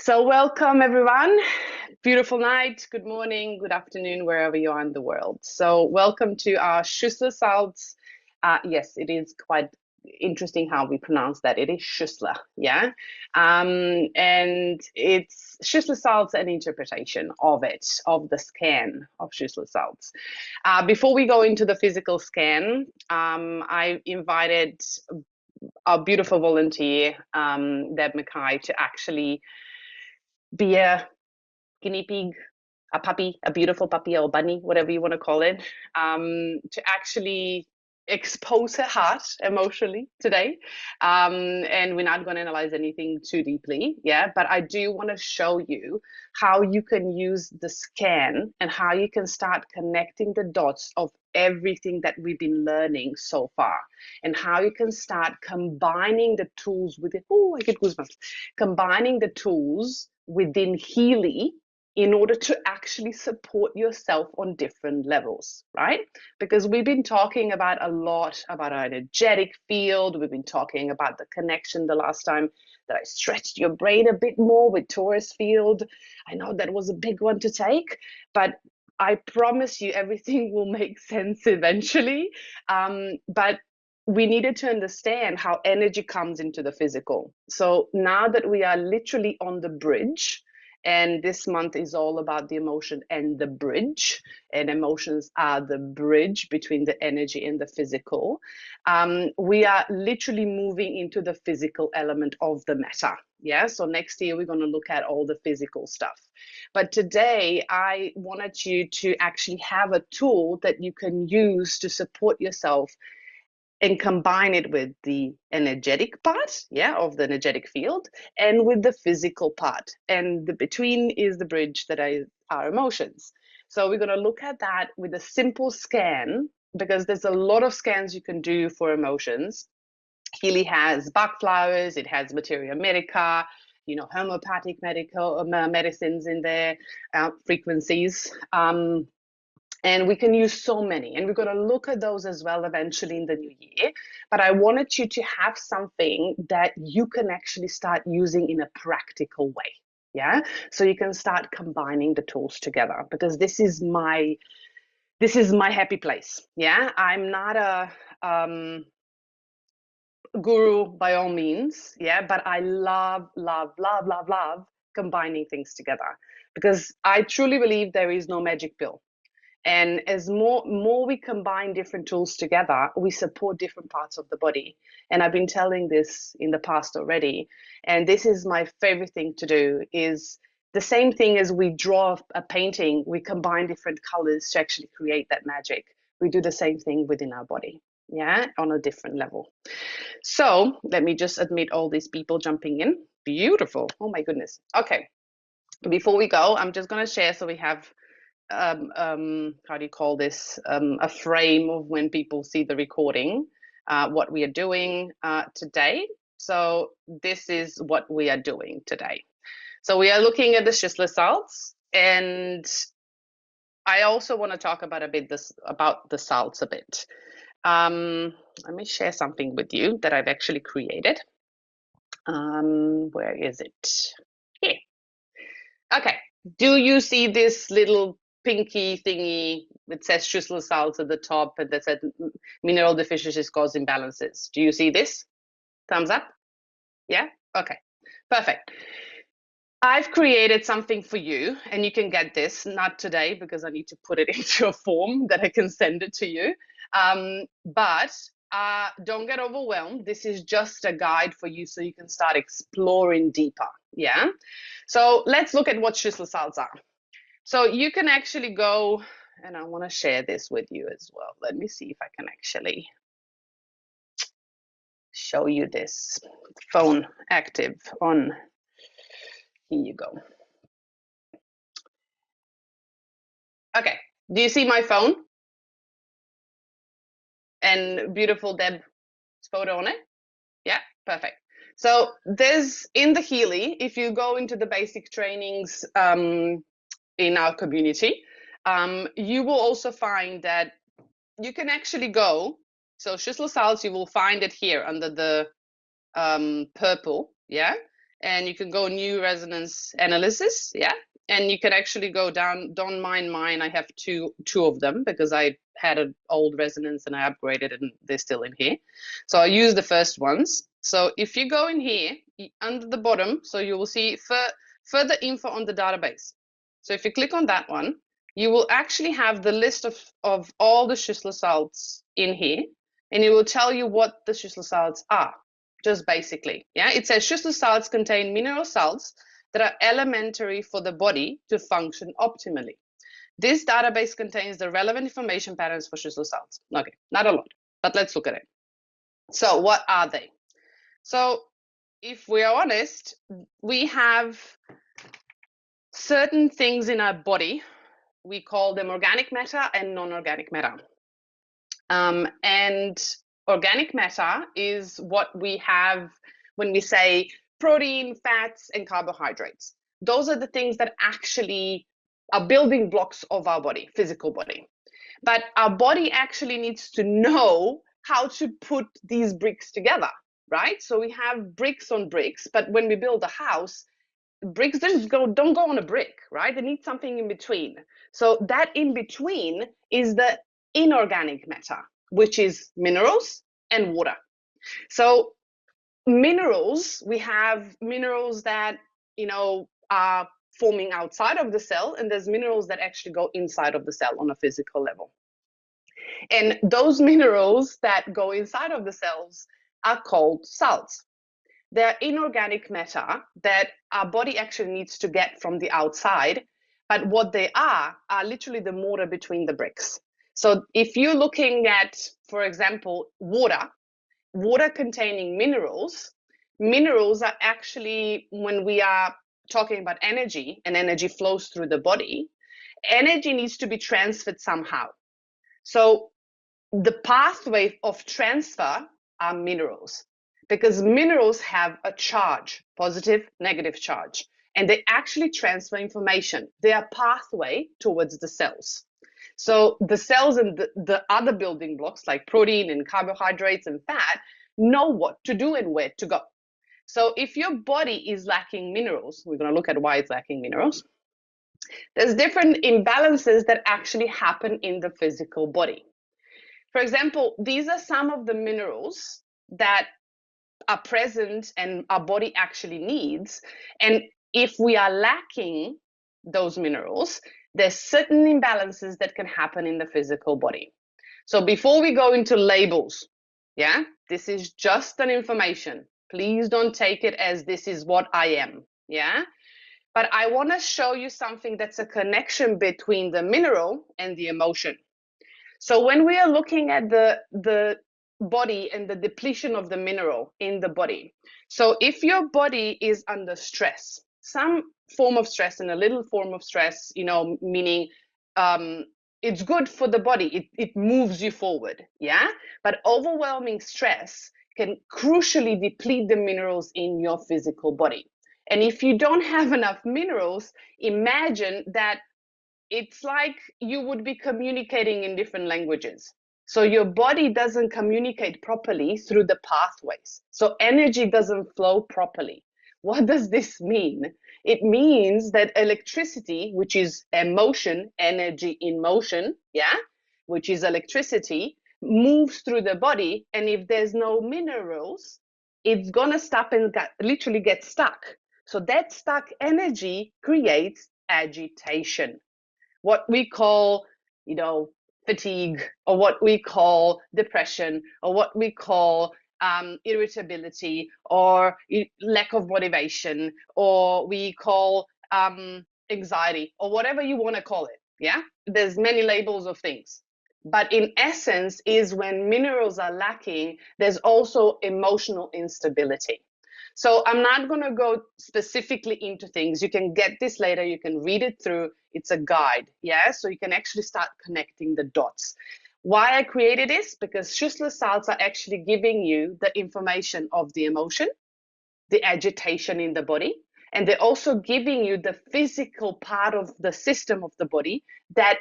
So welcome everyone. Beautiful night, good morning, good afternoon, wherever you are in the world. So welcome to our Schuessler salts. Yes, it is quite interesting how we pronounce that. It is Schuessler, yeah? And it's Schuessler salts and interpretation of it, of the scan of Schuessler salts. Before we go into the physical scan, I invited our beautiful volunteer, Deb Mackay, to actually be a guinea pig, a puppy, a beautiful puppy or bunny, whatever you want to call it, to actually expose her heart emotionally today. And we're not going to analyze anything too deeply, yeah, but I do want to show you how you can use the scan and how you can start connecting the dots of everything that we've been learning so far, and how you can start combining the tools within, oh, I get goosebumps, combining the tools within Healy in order to actually support yourself on different levels, right? Because we've been talking about a lot about our energetic field. We've been talking about the connection the last time that I stretched your brain a bit more with Taurus field. I know that was a big one to take, but I promise you everything will make sense eventually. But we needed to understand how energy comes into the physical. So now that we are literally on the bridge, and this month is all about the emotion and the bridge, and emotions are the bridge between the energy and the physical. We are literally moving into the physical element of the matter. Yeah, so next year we're going to look at all the physical stuff. But today I wanted you to actually have a tool that you can use to support yourself and combine it with the energetic part, yeah, of the energetic field, and with the physical part. And the between is the bridge that is our emotions. So we're going to look at that with a simple scan, because there's a lot of scans you can do for emotions. Healy has Bach flowers, it has materia medica, you know, homeopathic medical medicines in there, frequencies. And we can use so many, and we're going to look at those as well eventually in the new year. But I wanted you to have something that you can actually start using in a practical way, yeah, so you can start combining the tools together, because this is my happy place. Yeah, I'm not a guru by all means, yeah, but I love combining things together, because I truly believe there is no magic pill. And as more we combine different tools together, we support different parts of the body. And I've been telling this in the past already. And this is my favorite thing to do, is the same thing as we draw a painting, we combine different colors to actually create that magic. We do the same thing within our body, yeah, on a different level. So let me just admit all these people jumping in. Beautiful. Oh my goodness. Okay. Before we go, I'm just going to share so we have how do you call this, a frame of when people see the recording, what we are doing today. So this is what we are doing today. So we are looking at the Schuessler salts, and I also want to talk about about the salts a bit. Let me share something with you that I've actually created. Where is it? Here. Okay. Do you see this little pinky thingy that says Schuessler salts at the top, and that said mineral deficiencies cause imbalances? Do you see this? Thumbs up? Yeah? Okay. Perfect. I've created something for you, and you can get this, not today because I need to put it into a form that I can send it to you. But don't get overwhelmed. This is just a guide for you so you can start exploring deeper. Yeah. So let's look at what Schuessler salts are. So you can actually go, and I want to share this with you as well. Let me see if I can actually show you this. Phone active on. Here you go. Okay. Do you see my phone? And beautiful Deb's photo on it? Yeah, perfect. So there's in the Healy, if you go into the basic trainings in our community, you will also find that you can actually go. So Schuessler salts, you will find it here under the purple, yeah, and you can go new resonance analysis, yeah, and you can actually go down. Don't mind mine. I have two of them because I had an old resonance and I upgraded and they're still in here. So I use the first ones. So if you go in here under the bottom, so you will see further info on the database. So if you click on that one, you will actually have the list of all the Schuessler salts in here, and it will tell you what the Schuessler salts are, just basically. Yeah, it says Schuessler salts contain mineral salts that are elementary for the body to function optimally. This database contains the relevant information patterns for Schuessler salts. Okay, not a lot, but let's look at it. So what are they? So if we are honest, we have certain things in our body. We call them organic matter and non-organic matter. And organic matter is what we have when we say protein, fats, and carbohydrates. Those are the things that actually are building blocks of our body, physical body. But our body actually needs to know how to put these bricks together, right? So we have bricks on bricks, but when we build a house, bricks don't go on a brick, right? They need something in between. So that in between is the inorganic matter, which is minerals and water. So minerals, we have minerals that, you know, are forming outside of the cell, and there's minerals that actually go inside of the cell on a physical level. And those minerals that go inside of the cells are called salts. They're inorganic matter that our body actually needs to get from the outside, but what they are literally the mortar between the bricks. So if you're looking at, for example, water containing minerals are actually, when we are talking about energy and energy flows through the body, energy needs to be transferred somehow. So the pathway of transfer are minerals, because minerals have a charge, positive, negative charge, and they actually transfer information. They are pathway towards the cells. So the cells and the other building blocks like protein and carbohydrates and fat know what to do and where to go. So if your body is lacking minerals, we're going to look at why it's lacking minerals. There's different imbalances that actually happen in the physical body. For example, these are some of the minerals that are present and our body actually needs. And if we are lacking those minerals, there's certain imbalances that can happen in the physical body. So before we go into labels, yeah, this is just an information. Please don't take it as this is what I am, yeah? But I want to show you something that's a connection between the mineral and the emotion. So when we are looking at the body and the depletion of the mineral in the body, so if your body is under stress, some form of stress and a little form of stress, you know, meaning it's good for the body, it moves you forward, yeah? But overwhelming stress can crucially deplete the minerals in your physical body. And if you don't have enough minerals, imagine that it's like you would be communicating in different languages. So your body doesn't communicate properly through the pathways. So energy doesn't flow properly. What does this mean? It means that electricity, which is emotion, energy in motion, yeah, which is electricity, moves through the body. And if there's no minerals, it's gonna stop and literally get stuck. So that stuck energy creates agitation, what we call, you know, fatigue, or what we call depression, or what we call irritability, or lack of motivation, or we call anxiety, or whatever you want to call it. Yeah, there's many labels of things. But in essence is when minerals are lacking, there's also emotional instability. So I'm not going to go specifically into things. You can get this later. You can read it through. It's a guide. Yeah. So you can actually start connecting the dots. Why I created this? Because Schuessler salts are actually giving you the information of the emotion, the agitation in the body, and they're also giving you the physical part of the system of the body that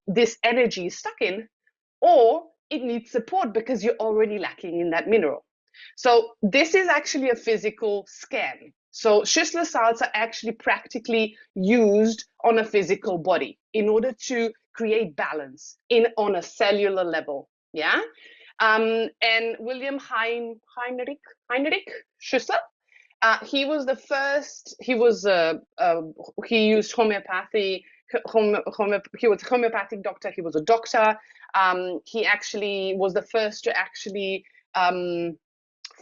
this energy is stuck in, or it needs support because you're already lacking in that mineral. So this is actually a physical scan. So Schuessler salts are actually practically used on a physical body in order to create balance on a cellular level. Yeah. And William Heinrich Schuessler, he was the first. He used homeopathy. He was a homeopathic doctor. He was a doctor. He actually was the first to actually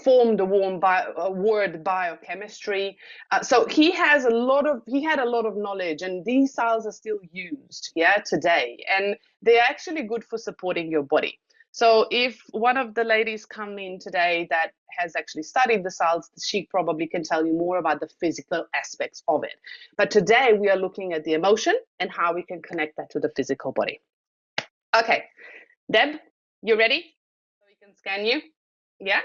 form the word biochemistry. So he had a lot of knowledge, and these salts are still used, today, and they're actually good for supporting your body. So if one of the ladies come in today that has actually studied the salts, she probably can tell you more about the physical aspects of it. But today we are looking at the emotion and how we can connect that to the physical body. Okay, Deb, you ready? So we can scan you? Yeah?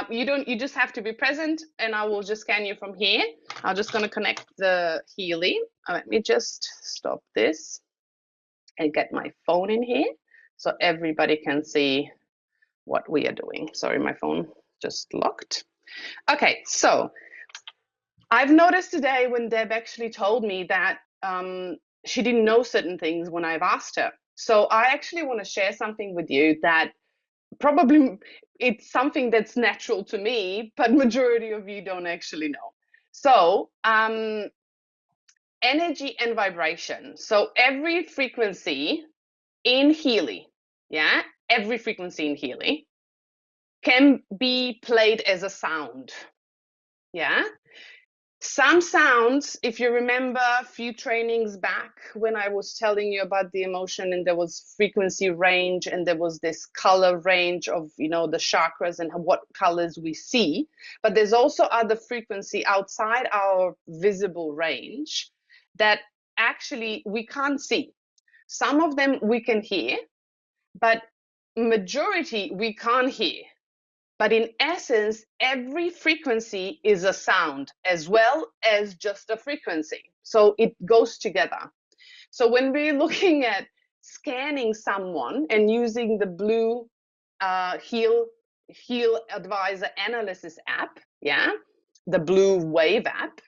You just have to be present, and I will just scan you from here. I'm just going to connect the Healy. Let me just stop this and get my phone in here so everybody can see what we are doing. Sorry, my phone just locked. Okay, so I've noticed today when Deb actually told me that she didn't know certain things when I've asked her. So I actually want to share something with you that probably it's something that's natural to me, but majority of you don't actually know. So energy and vibration. So every frequency in Healy, every frequency in Healy can be played as a sound. Some sounds, if you remember a few trainings back when I was telling you about the emotion, and there was frequency range and there was this color range of, the chakras and what colors we see, but there's also other frequency outside our visible range that actually we can't see. Some of them we can hear, but majority we can't hear. But in essence, every frequency is a sound as well as just a frequency. So it goes together. So when we're looking at scanning someone and using the blue HealAdvisor analysis app, the blue wave app,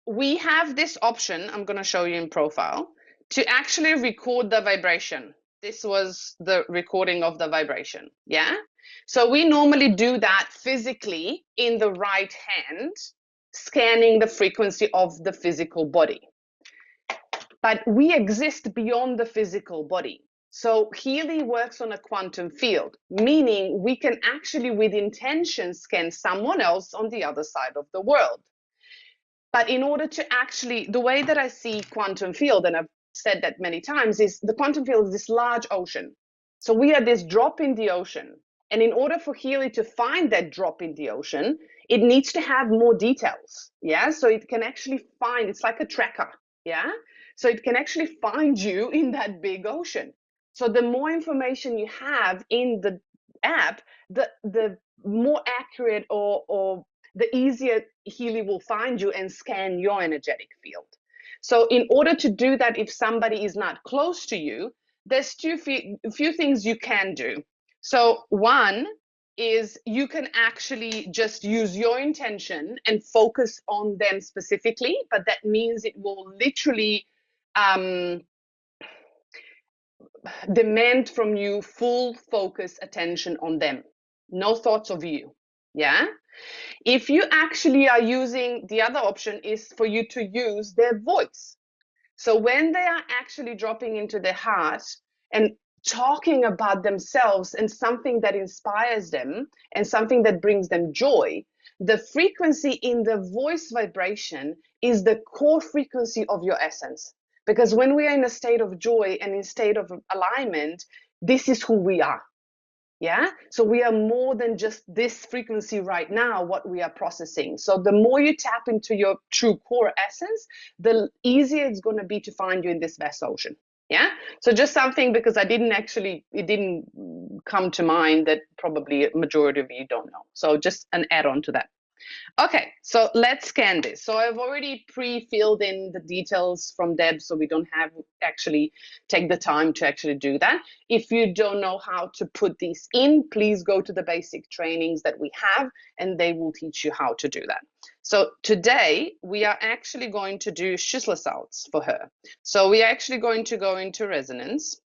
we have this option, I'm going to show you in profile, to actually record the vibration. This was the recording of the vibration, So we normally do that physically in the right hand, scanning the frequency of the physical body. But we exist beyond the physical body. So Healy works on a quantum field, meaning we can actually, with intention, scan someone else on the other side of the world. But in order to actually, the way that I see quantum field, and I've said that many times, is the quantum field is this large ocean. So we are this drop in the ocean. And in order for Healy to find that drop in the ocean, it needs to have more details. So it can actually find, it's like a tracker. So it can actually find you in that big ocean. So the more information you have in the app, the more accurate or the easier Healy will find you and scan your energetic field. So in order to do that, if somebody is not close to you, there's a few things you can do. So one is you can actually just use your intention and focus on them specifically, but that means it will literally demand from you full focus attention on them. No thoughts of you. If you actually are using, the other option is for you to use their voice. So when they are actually dropping into their heart and talking about themselves and something that inspires them and something that brings them joy, the frequency in the voice vibration is the core frequency of your essence. Because when we are in a state of joy and in a state of alignment, this is who we are. So we are more than just this frequency right now, what we are processing. So the more you tap into your true core essence, the easier it's going to be to find you in this vast ocean. So just something, because it didn't come to mind, that probably a majority of you don't know. So just an add-on to that. Okay, so let's scan this. So I've already pre-filled in the details from Deb, so we don't have actually take the time to actually do that. If you don't know how to put these in, please go to the basic trainings that we have, and they will teach you how to do that. So today we are actually going to do Schuessler salts for her. So we are actually going to go into resonance.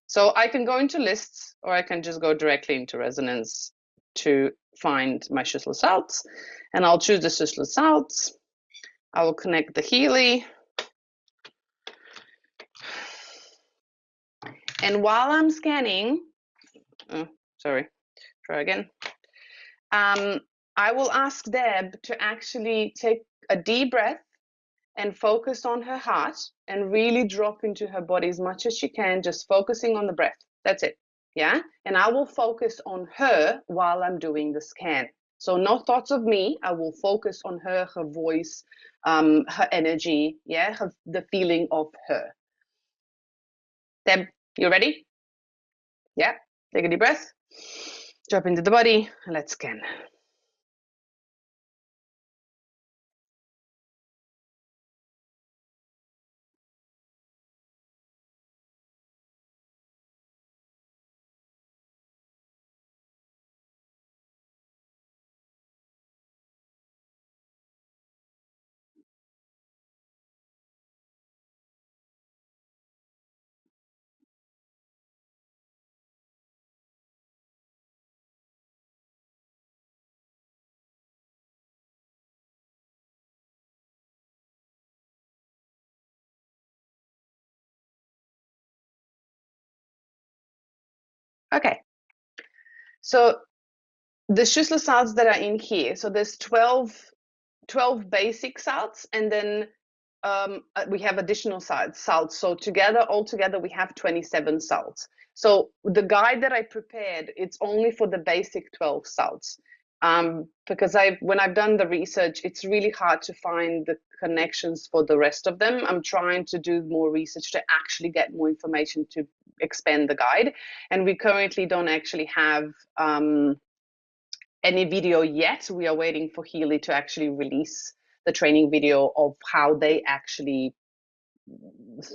So I can go into lists, or I can just go directly into resonance to find my Schuessler salts. And I'll choose the Schuessler salts. I will connect the Healy. And while I'm scanning, sorry, try again. I will ask Deb to actually take a deep breath and focus on her heart and really drop into her body as much as she can, just focusing on the breath. That's it. Yeah. And I will focus on her while I'm doing the scan. So no thoughts of me. I will focus on her, her voice, her energy. Yeah. The feeling of her. Deb, you ready? Yeah. Take a deep breath. Drop into the body. And let's scan. Okay. So the Schuessler salts that are in here, so there's 12 basic salts, and then we have additional salts. So altogether, we have 27 salts. So the guide that I prepared, it's only for the basic 12 salts. Because when I've done the research, it's really hard to find the connections for the rest of them. I'm trying to do more research to actually get more information to expand the guide. And we currently don't actually have any video yet. We are waiting for Healy to actually release the training video of how they actually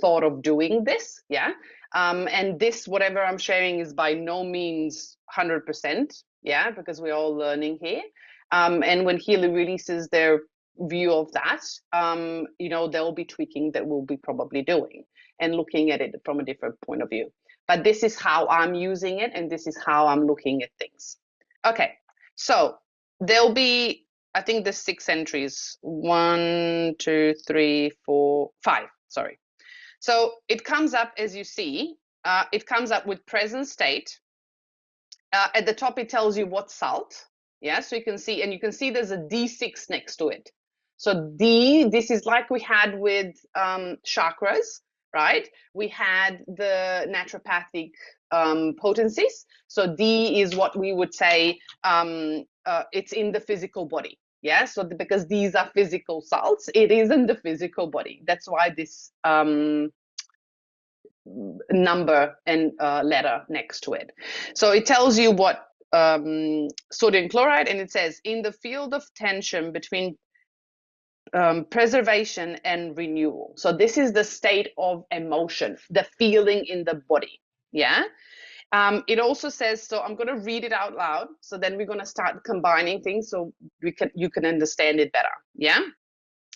thought of doing this. Yeah. And this, whatever I'm sharing, is by no means 100%. Yeah, because we're all learning here. And when Healy releases their view of that, they'll be tweaking that we'll be probably doing and looking at it from a different point of view. But this is how I'm using it, and this is how I'm looking at things. Okay. So there'll be, I think there's 6 entries. 1, 2, 3, 4, 5. Sorry. So it comes up, as you see, it comes up with present state. At the top, it tells you what salt. Yeah, so you can see, and you can see there's a D6 next to it. So this is like we had with chakras, right? We had the naturopathic potencies. So D is what we would say it's in the physical body. Yeah, so because these are physical salts, it is in the physical body. That's why this number and letter next to it. So it tells you what sodium chloride, and it says in the field of tension between preservation and renewal. So this is the state of emotion, the feeling in the body. Yeah. It also says, so I'm going to read it out loud. So then we're going to start combining things so you can understand it better. Yeah.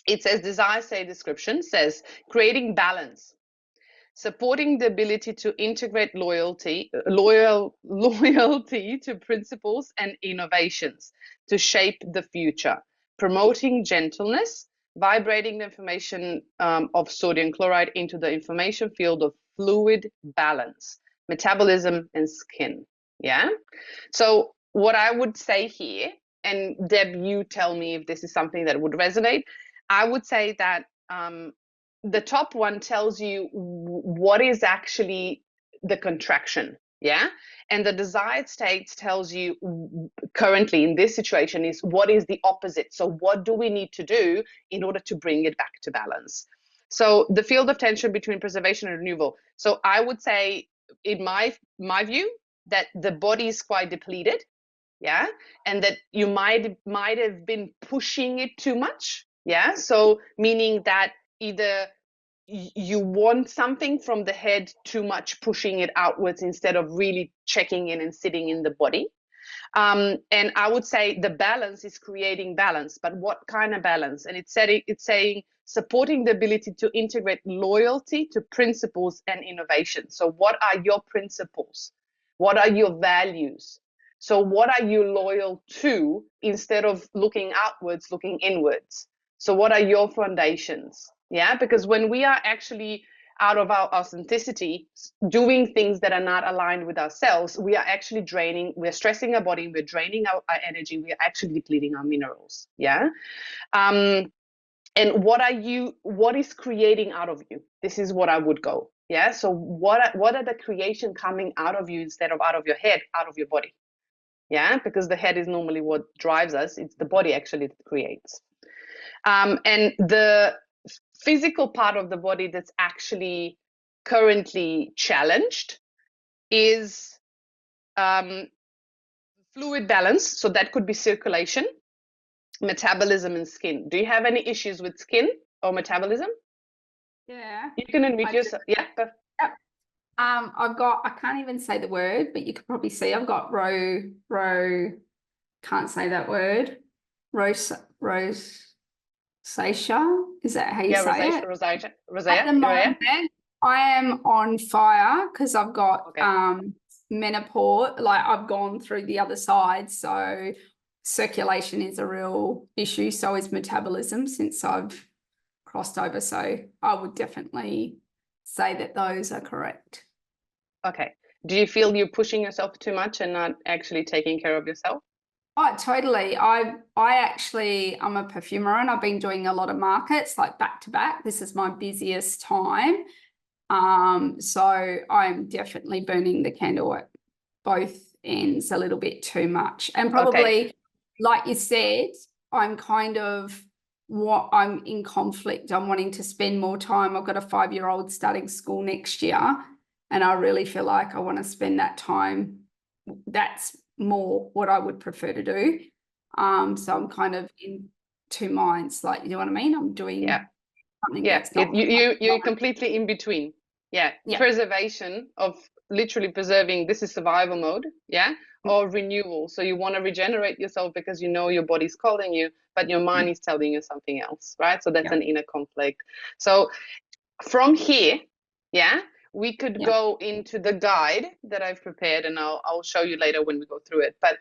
It says, desire say description says creating balance, supporting the ability to integrate loyalty to principles and innovations to shape the future, promoting gentleness, vibrating the information of sodium chloride into the information field of fluid balance, metabolism, and skin. Yeah. So what I would say here, and Deb, you tell me if this is something that would resonate. I would say that the top one tells you what is actually the contraction. Yeah. And the desired state tells you currently in this situation is what is the opposite. So what do we need to do in order to bring it back to balance? So the field of tension between preservation and renewal. So I would say, in my view, that the body is quite depleted. Yeah. And that you might have been pushing it too much. Yeah. So meaning that either you want something from the head too much, pushing it outwards instead of really checking in and sitting in the body. And I would say the balance is creating balance, but what kind of balance? And it's saying supporting the ability to integrate loyalty to principles and innovation. So what are your principles? What are your values? So what are you loyal to instead of looking outwards, looking inwards? So what are your foundations? Yeah, because when we are actually out of our authenticity, doing things that are not aligned with ourselves, we are actually draining, we're stressing our body, we're draining our energy, we're actually depleting our minerals. Yeah. And what is creating out of you? This is what I would go. Yeah. So what are the creation coming out of you instead of out of your head, out of your body? Yeah. Because the head is normally what drives us. It's the body actually that creates. And the physical part of the body that's actually currently challenged is fluid balance. So that could be circulation, metabolism, and skin. Do you have any issues with skin or metabolism? Yeah. You can unmute yourself. Yeah. Yep. I can't even say the word, but you could probably see I've got can't say that word. Rosacea. Is that how you say it? Rosacea. At the moment, I am on fire because I've got menopause. Like I've gone through the other side, so circulation is a real issue. So is metabolism since I've crossed over. So I would definitely say that those are correct. Okay. Do you feel you're pushing yourself too much and not actually taking care of yourself? Oh, totally. I'm a perfumer and I've been doing a lot of markets like back to back. This is my busiest time. So I'm definitely burning the candle at both ends a little bit too much. And probably, like you said, I'm in conflict. I'm wanting to spend more time. I've got a 5-year-old starting school next year, and I really feel like I want to spend that time. That's more what I would prefer to do. So I'm kind of in two minds, like, you know what I mean? I'm doing something that's not. You're completely in between. Yeah. Preservation of literally preserving, this is survival mode, or renewal. So you want to regenerate yourself because you know your body's calling you, but your mind is telling you something else, right? So that's an inner conflict. So from here, we could go into the guide that I've prepared, and I'll show you later when we go through it. But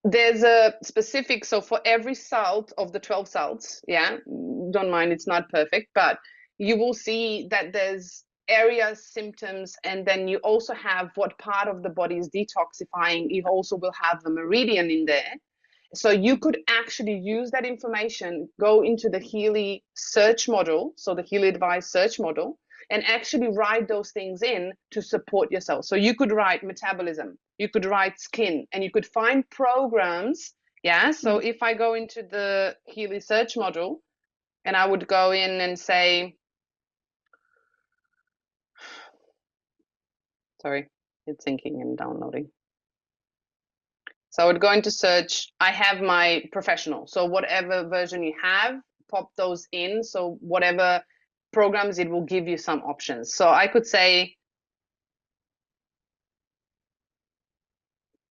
there's a specific, so for every salt of the 12 salts, don't mind, it's not perfect, but you will see that there's areas, symptoms, and then you also have what part of the body is detoxifying. You also will have the meridian in there. So you could actually use that information, go into the Healy search model, so the HealAdvisor search model, and actually write those things in to support yourself. So you could write metabolism, you could write skin, and you could find programs. So if I go into the Healy search model and I would go in and say, sorry, it's syncing and downloading. So I would go into search. I have my professional. So whatever version you have, pop those in. So whatever programs, it will give you some options. So I could say,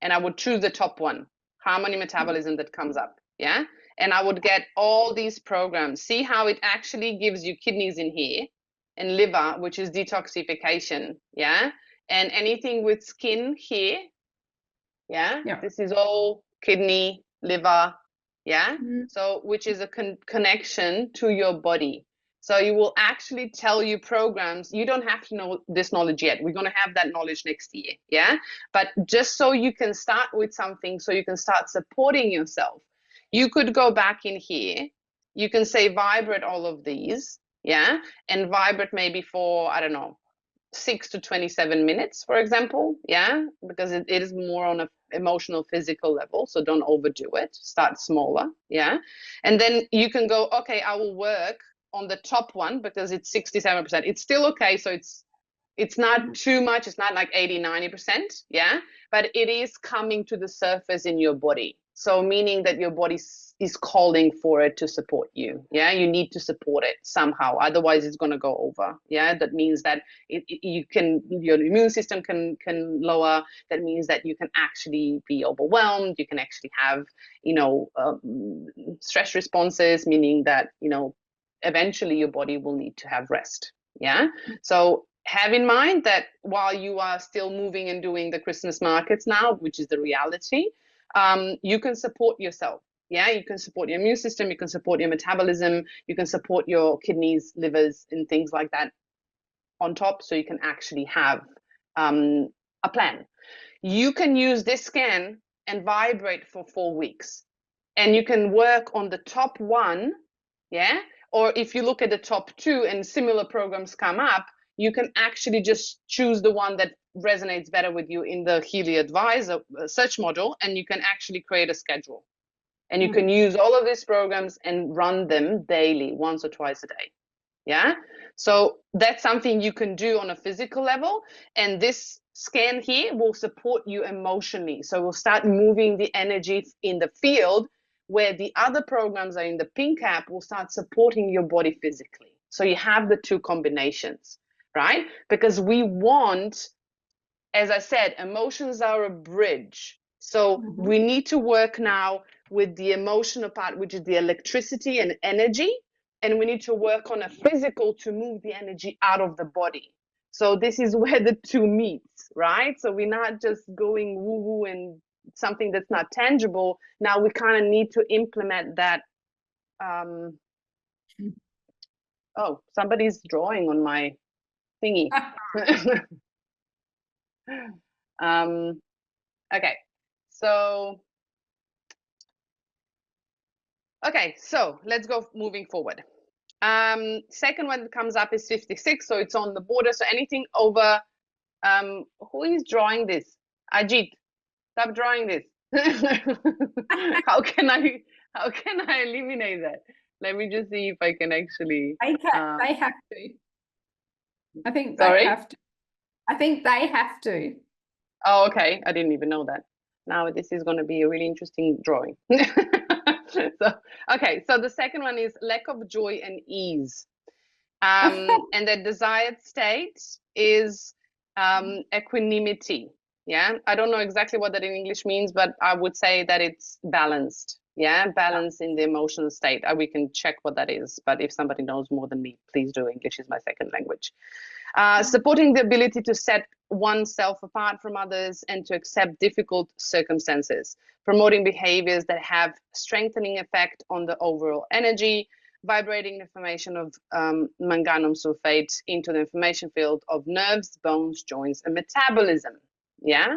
and I would choose the top one, harmony metabolism, that comes up. And I would get all these programs. See how it actually gives you kidneys in here and liver, which is detoxification. And anything with skin here. This is all kidney, liver. So which is a connection to your body. So you will actually tell you programs. You don't have to know this knowledge yet. We're going to have that knowledge next year. But just so you can start with something, so you can start supporting yourself, you could go back in here. You can say vibrate all of these. And vibrate maybe for, I don't know, 6 to 27 minutes, for example. Because it is more on an emotional, physical level. So don't overdo it. Start smaller. And then you can go, okay, I will work on the top one because it's 67%. It's still okay. So it's not too much. It's not like 80, 90%. But it is coming to the surface in your body. So meaning that your body is calling for it to support you. Yeah, you need to support it somehow, otherwise it's going to go over. Yeah, that means that your immune system can lower. That means that you can actually be overwhelmed. You can actually have stress responses, meaning that eventually your body will need to have rest. Yeah, so have in mind that while you are still moving and doing the Christmas markets now, which is the reality, you can support yourself. Yeah, you can support your immune system, you can support your metabolism, you can support your kidneys, livers, and things like that on top, so you can actually have a plan. You can use this scan and vibrate for 4 weeks, and you can work on the top one. Yeah, or if you look at the top two and similar programs come up, you can actually just choose the one that resonates better with you in the HealAdvisor search module, and you can actually create a schedule. And you can use all of these programs and run them daily, once or twice a day. Yeah, so that's something you can do on a physical level, and this scan here will support you emotionally. So we'll start moving the energy in the field, where the other programs are in the pink app, will start supporting your body physically. So you have the two combinations, right? Because we want, as I said, emotions are a bridge. So we need to work now with the emotional part, which is the electricity and energy, and we need to work on a physical to move the energy out of the body. So this is where the two meets, right? So we're not just going woo-woo and something that's not tangible. Now we kind of need to implement that. Oh, somebody's drawing on my thingy. Okay, so let's go moving forward. Second one that comes up is 56, so it's on the border. So anything over, who is drawing this? Ajit, stop drawing this. How can I eliminate that? Let me just see if I can actually. They have to. I think they Sorry? have to. I think they have to. Oh, okay. I didn't even know that. Now this is going to be a really interesting drawing. So the second one is lack of joy and ease. And the desired state is equanimity. Yeah, I don't know exactly what that in English means, but I would say that it's balanced. Yeah, balance in the emotional state. We can check what that is, but if somebody knows more than me, please do. English is my second language. Supporting the ability to set oneself apart from others and to accept difficult circumstances, promoting behaviors that have strengthening effect on the overall energy, vibrating information of manganum sulfate into the information field of nerves, bones, joints, and metabolism. Yeah.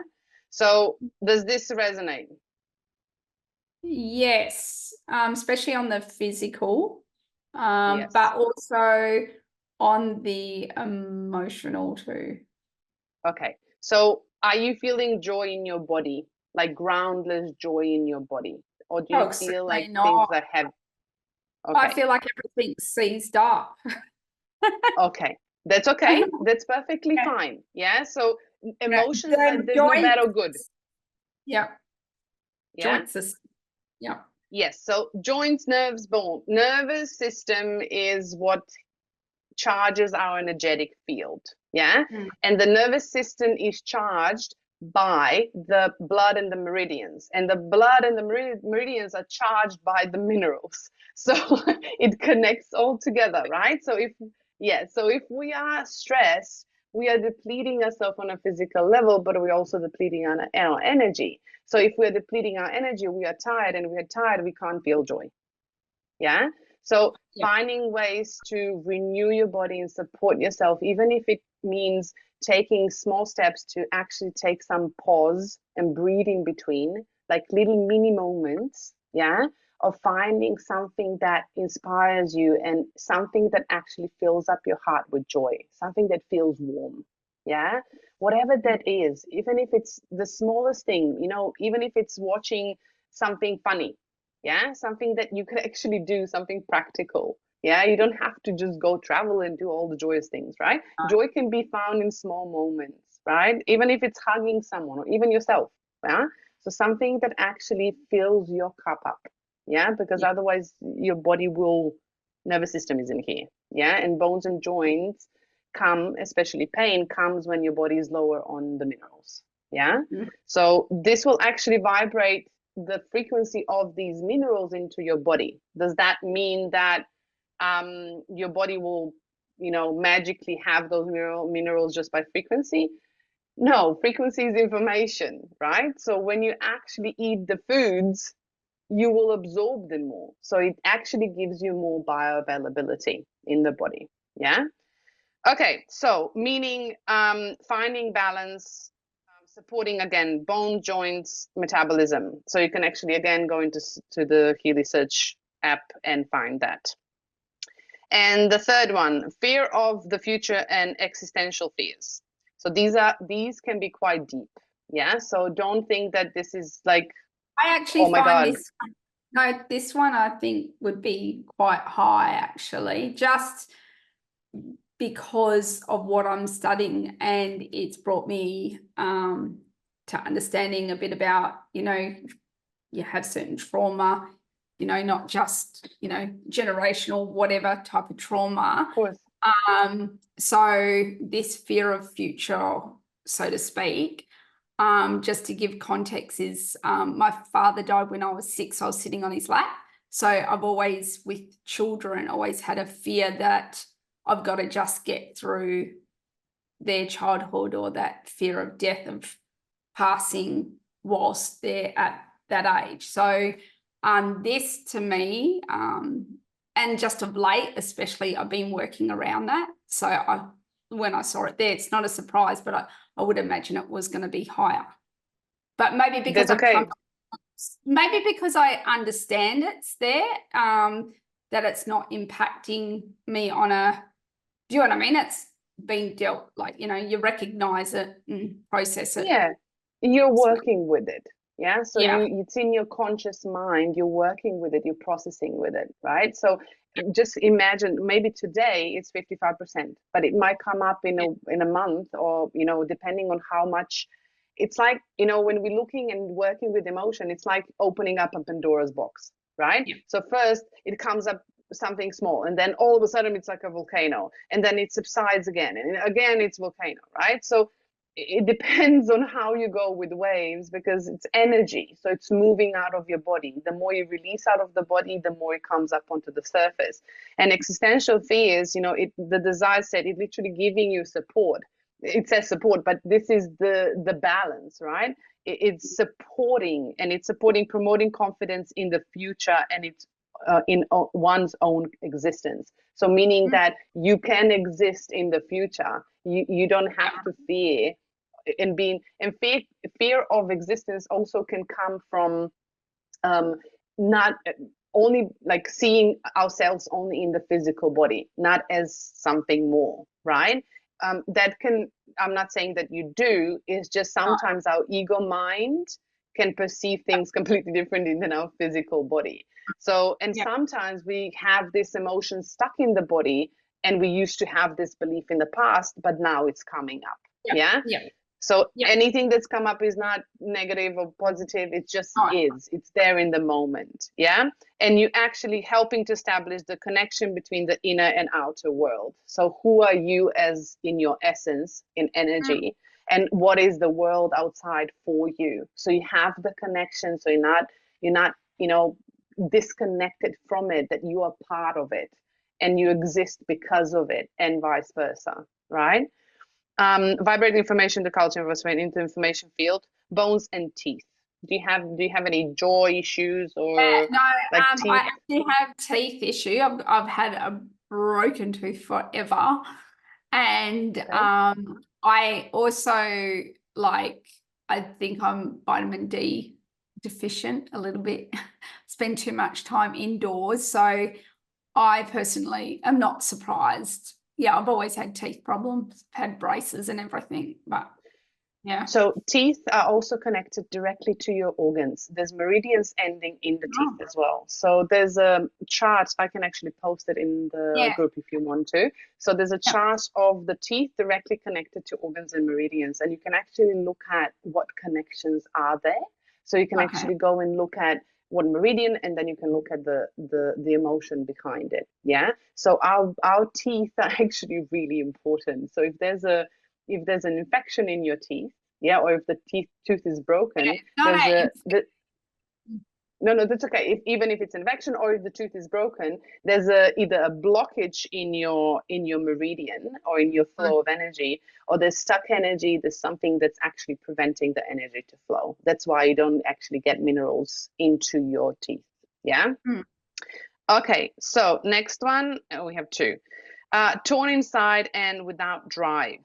So does this resonate? Yes, especially on the physical, Yes. but also on the emotional too. Okay. So are you feeling joy in your body, like groundless joy in your body? Or do you feel like things are heavy? Okay. I feel like everything's seized up. Okay. That's okay. That's perfectly fine. Yeah. So emotions, there's no bad or good. Yeah. Yeah. Joints. Yeah. Yes. So joints, nerves, bone. Nervous system is what charges our energetic field. Yeah. And the nervous system is charged by the blood and the meridians, and the blood and the meridians are charged by the minerals. So it connects all together, right? So if we are stressed, we are depleting ourselves on a physical level, but we're also depleting our energy. So if we're depleting our energy, we are tired, and we are tired, we can't feel joy. Yeah. So finding ways to renew your body and support yourself, even if it means taking small steps to actually take some pause and breathe in between, like little mini moments, yeah, of finding something that inspires you and something that actually fills up your heart with joy, something that feels warm, yeah, whatever that is, even if it's the smallest thing, even if it's watching something funny, yeah, something that you can actually do, something practical. Yeah, you don't have to just go travel and do all the joyous things, right? Joy can be found in small moments, right? Even if it's hugging someone or even yourself. Yeah, So something that actually fills your cup up. Yeah, because otherwise your body will, nervous system isn't here. Yeah, and bones and joints come, especially pain comes when your body is lower on the minerals. Yeah, so this will actually vibrate the frequency of these minerals into your body. Does that mean that your body will, magically have those minerals just by frequency? No, frequency is information, right? So when you actually eat the foods, you will absorb them more. So it actually gives you more bioavailability in the body. Yeah. Okay. So meaning finding balance, supporting again bone, joints, metabolism. So you can actually again go into the Healy Search app and find that. And the third one, fear of the future and existential fears. So these can be quite deep. Yeah. So don't think that this is like, I actually oh my find God. this one I think would be quite high actually, just because of what I'm studying, and it's brought me to understanding a bit about, you have certain trauma, not just, generational, whatever type of trauma. Of course. So this fear of future, so to speak, just to give context, is my father died when I was 6. I was sitting on his lap. So I've always, with children, always had a fear that I've got to just get through their childhood, or that fear of death, of passing whilst they're at that age. So this to me, and just of late, especially, I've been working around that. So when I saw it there, it's not a surprise, but I would imagine it was going to be higher. But maybe because That's okay. maybe because I understand it's there, that it's not impacting me on a, do you know what I mean? It's being dealt, like, you recognize it and process it. Yeah, you're working with it. Yeah, so Yeah. it's in your conscious mind, you're working with it, you're processing with it, right? So just imagine, maybe today it's 55%, but it might come up in a month, or depending on how much. It's like, when we're looking and working with emotion, it's like opening up a Pandora's box, right? Yeah. So first it comes up something small, and then all of a sudden it's like a volcano, and then it subsides again, and again it's volcano, right? So it depends on how you go with waves, because it's energy, so it's moving out of your body. The more you release out of the body, the more it comes up onto the surface. And existential fears, the desire set, it literally giving you support. It says support, but this is the balance, right? It's supporting, and it's supporting, promoting confidence in the future, and it's in one's own existence. So meaning that you can exist in the future. You don't have to fear. And fear of existence also can come from not only like seeing ourselves only in the physical body, not as something more, right? That can, I'm not saying that you do, is just sometimes our ego mind can perceive things completely differently than our physical body. So, and sometimes we have this emotion stuck in the body, and we used to have this belief in the past, but now it's coming up. Yeah. So anything that's come up is not negative or positive. It just is. It's there in the moment. Yeah. And you actually helping to establish the connection between the inner and outer world. So who are you as in your essence, in energy, and what is the world outside for you? So you have the connection. So you're not, disconnected from it, that you are part of it and you exist because of it, and vice versa. Right. Vibrating information, the culture was went into information field, bones and teeth. Do you have any jaw issues, or no? teeth? I actually have teeth issue. I've had a broken tooth forever, and I also, I think I'm vitamin D deficient a little bit. Spend too much time indoors, so I personally am not surprised. Yeah, I've always had teeth problems, had braces and everything, but yeah. So teeth are also connected directly to your organs. There's meridians ending in the teeth as well. So there's a chart, I can actually post it in the group if you want to. So there's a chart of the teeth directly connected to organs and meridians, and you can actually look at what connections are there. So you can actually go and look at what meridian, and then you can look at the emotion behind it. Yeah. So our teeth are actually really important. So if there's an infection in your teeth, yeah, or if the tooth is broken, no, that's okay. Even if it's infection or if the tooth is broken, there's either a blockage in your meridian or in your flow of energy, or there's stuck energy. There's something that's actually preventing the energy to flow. That's why you don't actually get minerals into your teeth. Yeah. Okay. So next one, we have two. Torn inside and without drive.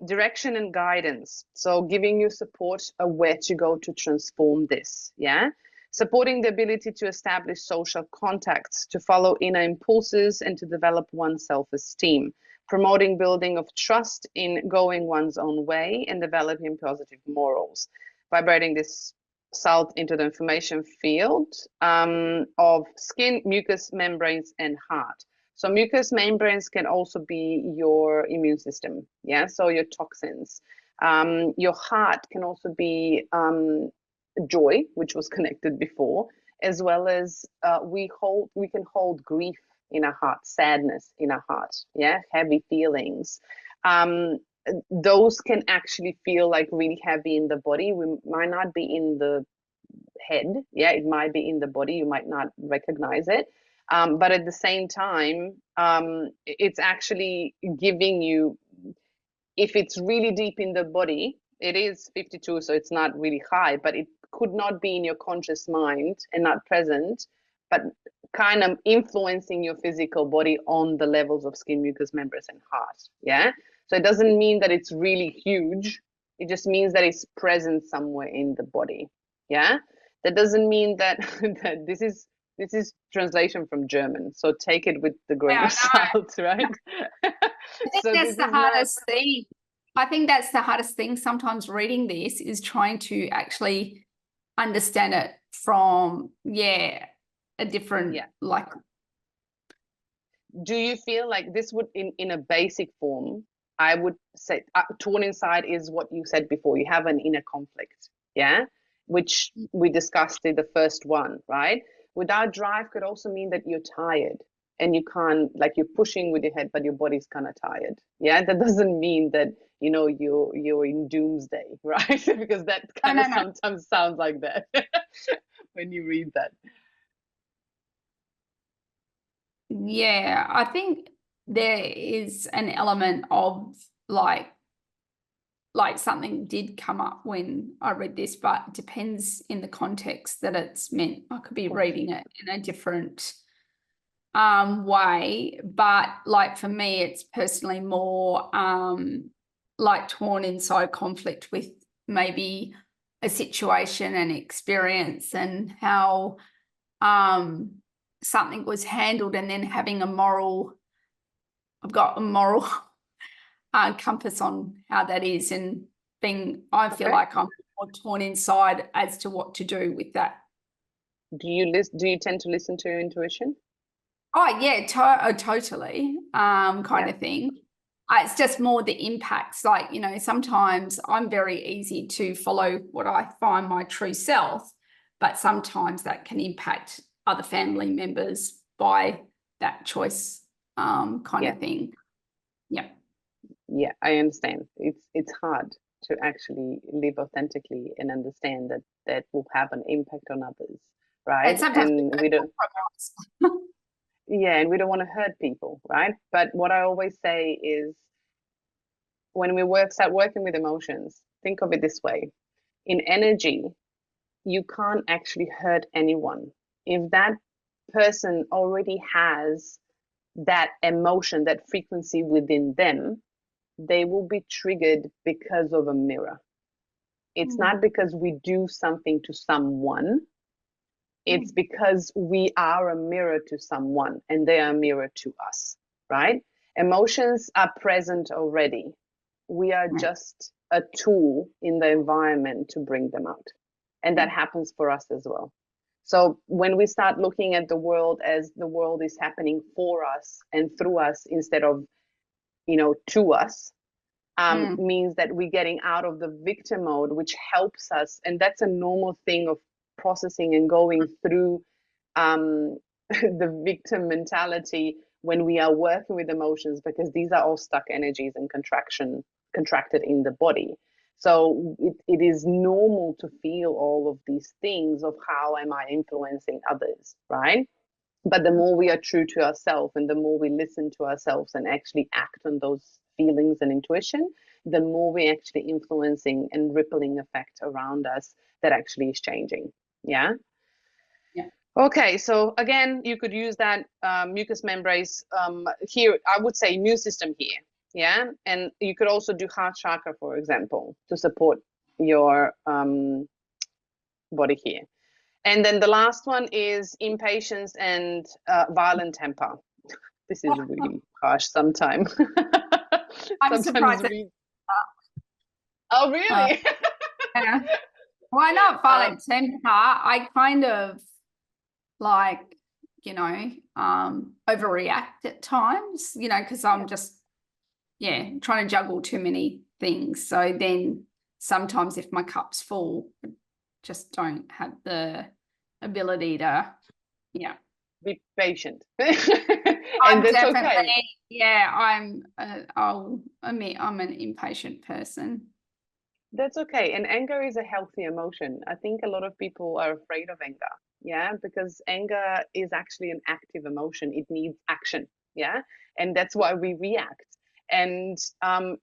Direction and guidance. So giving you support of where to go to transform this. Yeah. Supporting the ability to establish social contacts, to follow inner impulses, and to develop one's self-esteem. Promoting building of trust in going one's own way and developing positive morals. Vibrating this salt into the information field of skin, mucous membranes, and heart. So mucous membranes can also be your immune system, yeah. So your toxins. Your heart can also be joy, which was connected before, as well as we can hold grief in our heart, sadness in our heart, yeah, heavy feelings. Those can actually feel like really heavy in the body. We might not be in the head, yeah, it might be in the body. You might not recognize it. But at the same time, it's actually giving you, if it's really deep in the body, it is 52, so it's not really high, but it could not be in your conscious mind and not present, but kind of influencing your physical body on the levels of skin, mucous membranes, and heart. Yeah. So it doesn't mean that it's really huge. It just means that it's present somewhere in the body. Yeah. That doesn't mean that, that this is translation from German, so take it with the grain of salt, right? I think that's the hardest thing. I think that's the hardest thing sometimes reading this, is trying to actually understand it from, a different, like. Do you feel like this would, in a basic form, I would say torn inside is what you said before. You have an inner conflict, yeah, which we discussed in the first one, right? Without drive could also mean that you're tired and you can't, like, you're pushing with your head, but your body's kind of tired. Yeah, that doesn't mean that, you know, you're in doomsday, right? Because that kind of sometimes sounds like that when you read that. Yeah, I think there is an element of like something did come up when I read this, but it depends in the context that it's meant. I could be reading it in a different way, but like for me, it's personally more like torn inside conflict with maybe a situation and experience and how something was handled, and then having I've got a moral compass on how that is, and I feel like I'm more torn inside as to what to do with that. Do you tend to listen to your intuition? Oh yeah, totally, kind of thing. It's just more the impacts. Like, you know, sometimes I'm very easy to follow what I find my true self, but sometimes that can impact other family members by that choice, kind of thing. Yeah. Yeah, I understand. It's hard to actually live authentically and understand that that will have an impact on others, right? And we don't. Yeah, and we don't want to hurt people, right? But what I always say is, when we start working with emotions, think of it this way. In energy, you can't actually hurt anyone. If that person already has that emotion, that frequency within them, they will be triggered because of a mirror. It's not because we do something to someone. It's because we are a mirror to someone and they are a mirror to us, right? Emotions are present already. We are just a tool in the environment to bring them out. And that happens for us as well. So when we start looking at the world as the world is happening for us and through us instead of, you know, to us, means that we're getting out of the victim mode, which helps us. And that's a normal thing of processing and going through the victim mentality when we are working with emotions, because these are all stuck energies and contracted in the body. So it is normal to feel all of these things of how am I influencing others, right? But the more we are true to ourselves and the more we listen to ourselves and actually act on those feelings and intuition, the more we're actually influencing and rippling effect around us that actually is changing. Yeah. Yeah. Okay, so again, you could use that mucous membranes here. I would say immune system here. Yeah, and you could also do heart chakra, for example, to support your body here. And then the last one is impatience and violent temper. This is really harsh sometimes. I'm surprised. Oh, really? Yeah. Why not violent temper? I kind of like, overreact at times, because I'm just, trying to juggle too many things. So then sometimes if my cup's full, I just don't have the ability to, be patient. I'm that's definitely, okay. I'll admit I'm an impatient person. That's okay. And anger is a healthy emotion. I think a lot of people are afraid of anger. Yeah, because anger is actually an active emotion. It needs action. Yeah, and that's why we react. And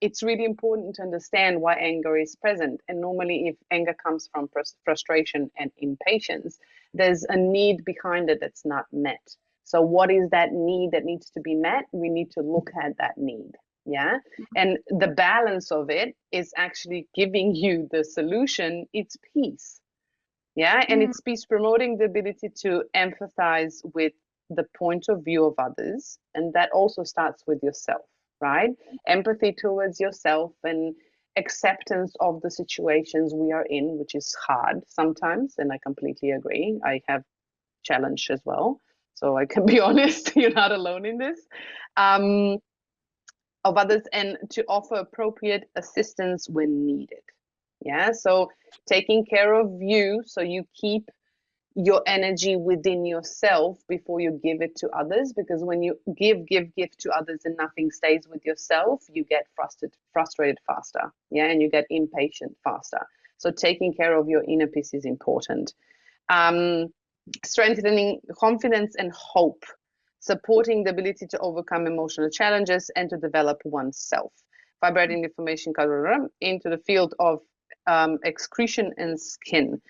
it's really important to understand why anger is present. And normally, if anger comes from frustration and impatience, there's a need behind it that's not met. So, what is that need that needs to be met? We need to look at that need. Yeah. And the balance of it is actually giving you the solution. It's peace. Yeah. And it's peace, promoting the ability to empathize with the point of view of others. And that also starts with yourself, right? Empathy towards yourself and acceptance of the situations we are in, which is hard sometimes. And I completely agree. I have challenge as well. So I can be honest, you're not alone in this. Of others, and to offer appropriate assistance when needed. Yeah, so taking care of you so you keep your energy within yourself before you give it to others, because when you give to others and nothing stays with yourself, you get frustrated faster. Yeah, and you get impatient faster. So taking care of your inner peace is important. Strengthening confidence and hope, supporting the ability to overcome emotional challenges and to develop oneself. Vibrating information into the field of excretion and skin.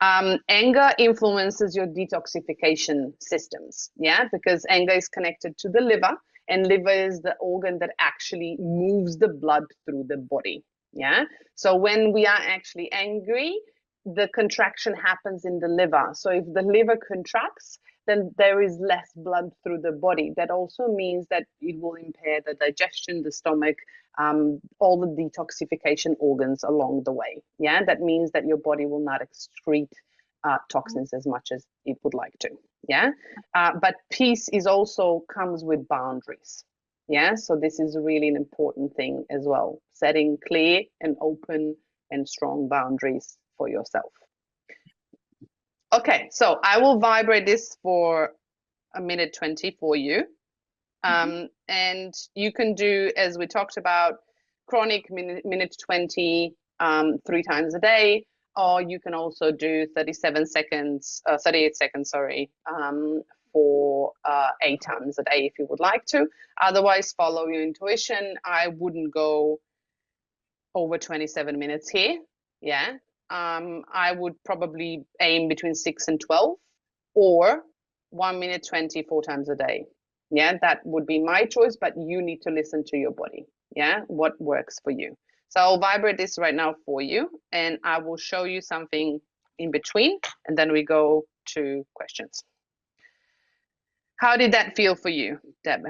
Anger influences your detoxification systems, yeah, because anger is connected to the liver, and liver is the organ that actually moves the blood through the body, yeah. So when we are actually angry, the contraction happens in the liver. So if the liver contracts, then there is less blood through the body. That also means that it will impair the digestion, the stomach, all the detoxification organs along the way. Yeah, that means that your body will not excrete toxins as much as it would like to. Yeah, but peace is also comes with boundaries. Yeah, so this is really an important thing as well. Setting clear and open and strong boundaries for yourself. Okay, so I will vibrate this for a minute 20 for you. And you can do, as we talked about, chronic minute 20 3 times a day, or you can also do 38 seconds, for 8 times a day if you would like to. Otherwise, follow your intuition. I wouldn't go over 27 minutes here. Yeah. I would probably aim between 6 and 12, or 1 minute 20 4 times a day. Yeah, that would be my choice, but you need to listen to your body. Yeah, what works for you. So I'll vibrate this right now for you, and I will show you something in between, and then we go to questions. How did that feel for you, Deb?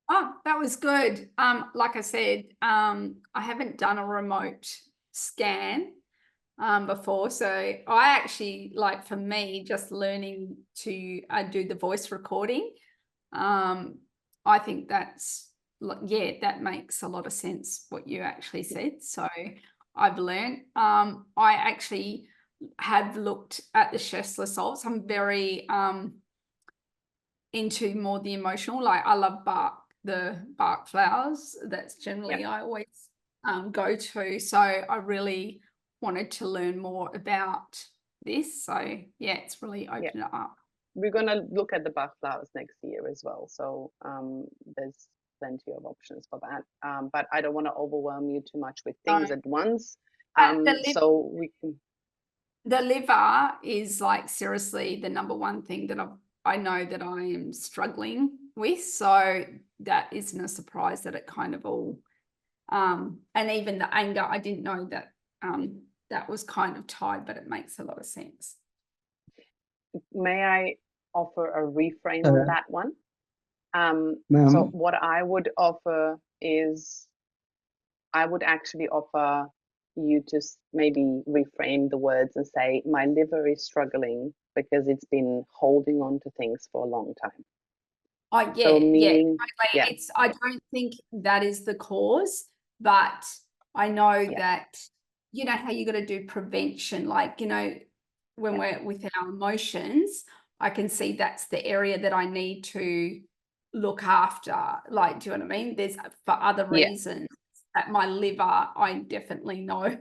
Oh, that was good. Like I said, I haven't done a remote scan before. So I actually, like, for me, just learning to do the voice recording, I think that's yeah, that makes a lot of sense what you actually said. So I've learned. I actually have looked at the Schuessler salts. I'm very into more the emotional. Like I love the bark flowers. That's generally I always go to. So I really wanted to learn more about this. So yeah, it's really opened it up. We're going to look at the bark flowers next year as well. So there's plenty of options for that. But I don't want to overwhelm you too much with things at once. So we can. The liver is like seriously the number one thing that I know that I am struggling with. So that isn't a surprise that it kind of all, and even the anger, I didn't know that that was kind of tied, but it makes a lot of sense. May I offer a reframe on that one? So what I would offer is, I would actually offer you to maybe reframe the words and say, my liver is struggling because it's been holding on to things for a long time. So meaning, It's, I don't think that is the cause, but I know that, you know, how you got to do prevention, like, you know, when we're with our emotions, I can see that's the area that I need to look after. Like, do you know what I mean? There's for other reasons that my liver, I definitely know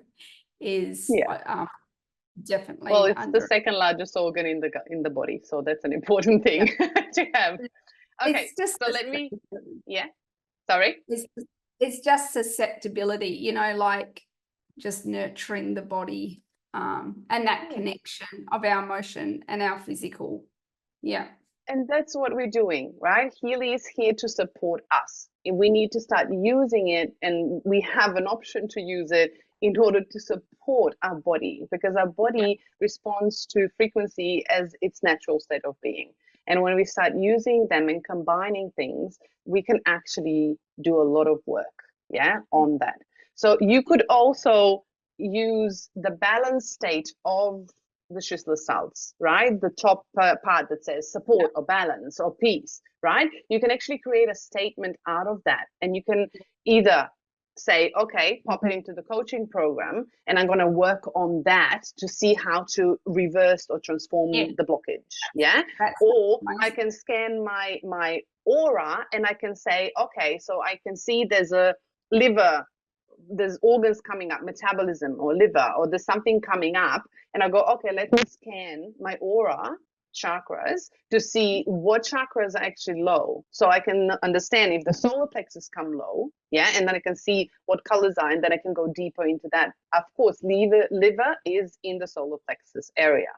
is definitely. Well, it's the second largest organ in the body, so that's an important thing to have. Okay, so let me. Sorry. It's just susceptibility, you know, like just nurturing the body and that connection of our emotion and our physical. Yeah. And that's what we're doing, right? Healy is here to support us. We need to start using it, and we have an option to use it in order to support our body, because our body responds to frequency as its natural state of being. And when we start using them and combining things, we can actually do a lot of work, on that. So you could also use the balance state of the Schuessler salts, right? The top part that says support or balance or peace, right? You can actually create a statement out of that, and you can either say, okay, pop it into the coaching program, and I'm going to work on that to see how to reverse or transform the blockage, or I can scan my aura and I can say, okay, so I can see there's a liver, there's organs coming up, metabolism or liver, or there's something coming up, and I go, okay, let me scan my aura chakras to see what chakras are actually low, so I can understand if the solar plexus come low, and then I can see what colors are, and then I can go deeper into that. Of course, liver is in the solar plexus area,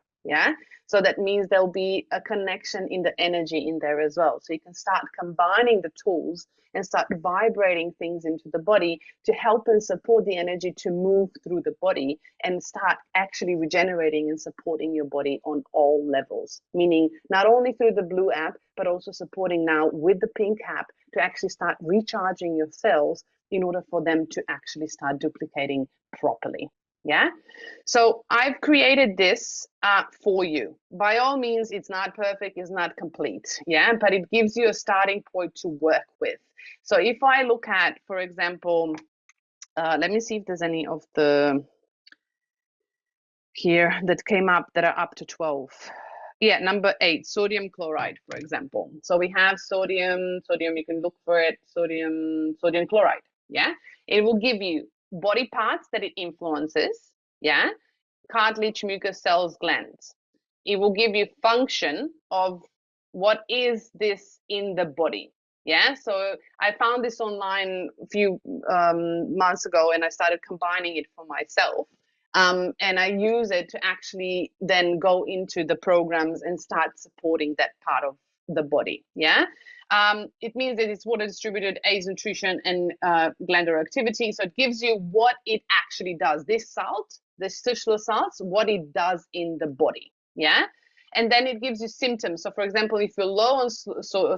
so that means there'll be a connection in the energy in there as well. So you can start combining the tools and start vibrating things into the body to help and support the energy to move through the body and start actually regenerating and supporting your body on all levels. Meaning not only through the blue app, but also supporting now with the pink app to actually start recharging your cells in order for them to actually start duplicating properly. So I've created this for you. By all means, it's not perfect, it's not complete, but it gives you a starting point to work with. So if I look at, for example, let me see if there's any of the here that came up that are up to 12. Number 8, sodium chloride, for example. So we have sodium, you can look for it, sodium chloride, It will give you body parts that it influences, cartilage, mucus, cells, glands. It will give you function of what is this in the body, So I found this online a few months ago, and I started combining it for myself. And I use it to actually then go into the programs and start supporting that part of the body, It means that it's water distributed, aids nutrition, and glandular activity. So it gives you what it actually does. This salt, the Schuessler salts, what it does in the body, And then it gives you symptoms. So for example, if you're low on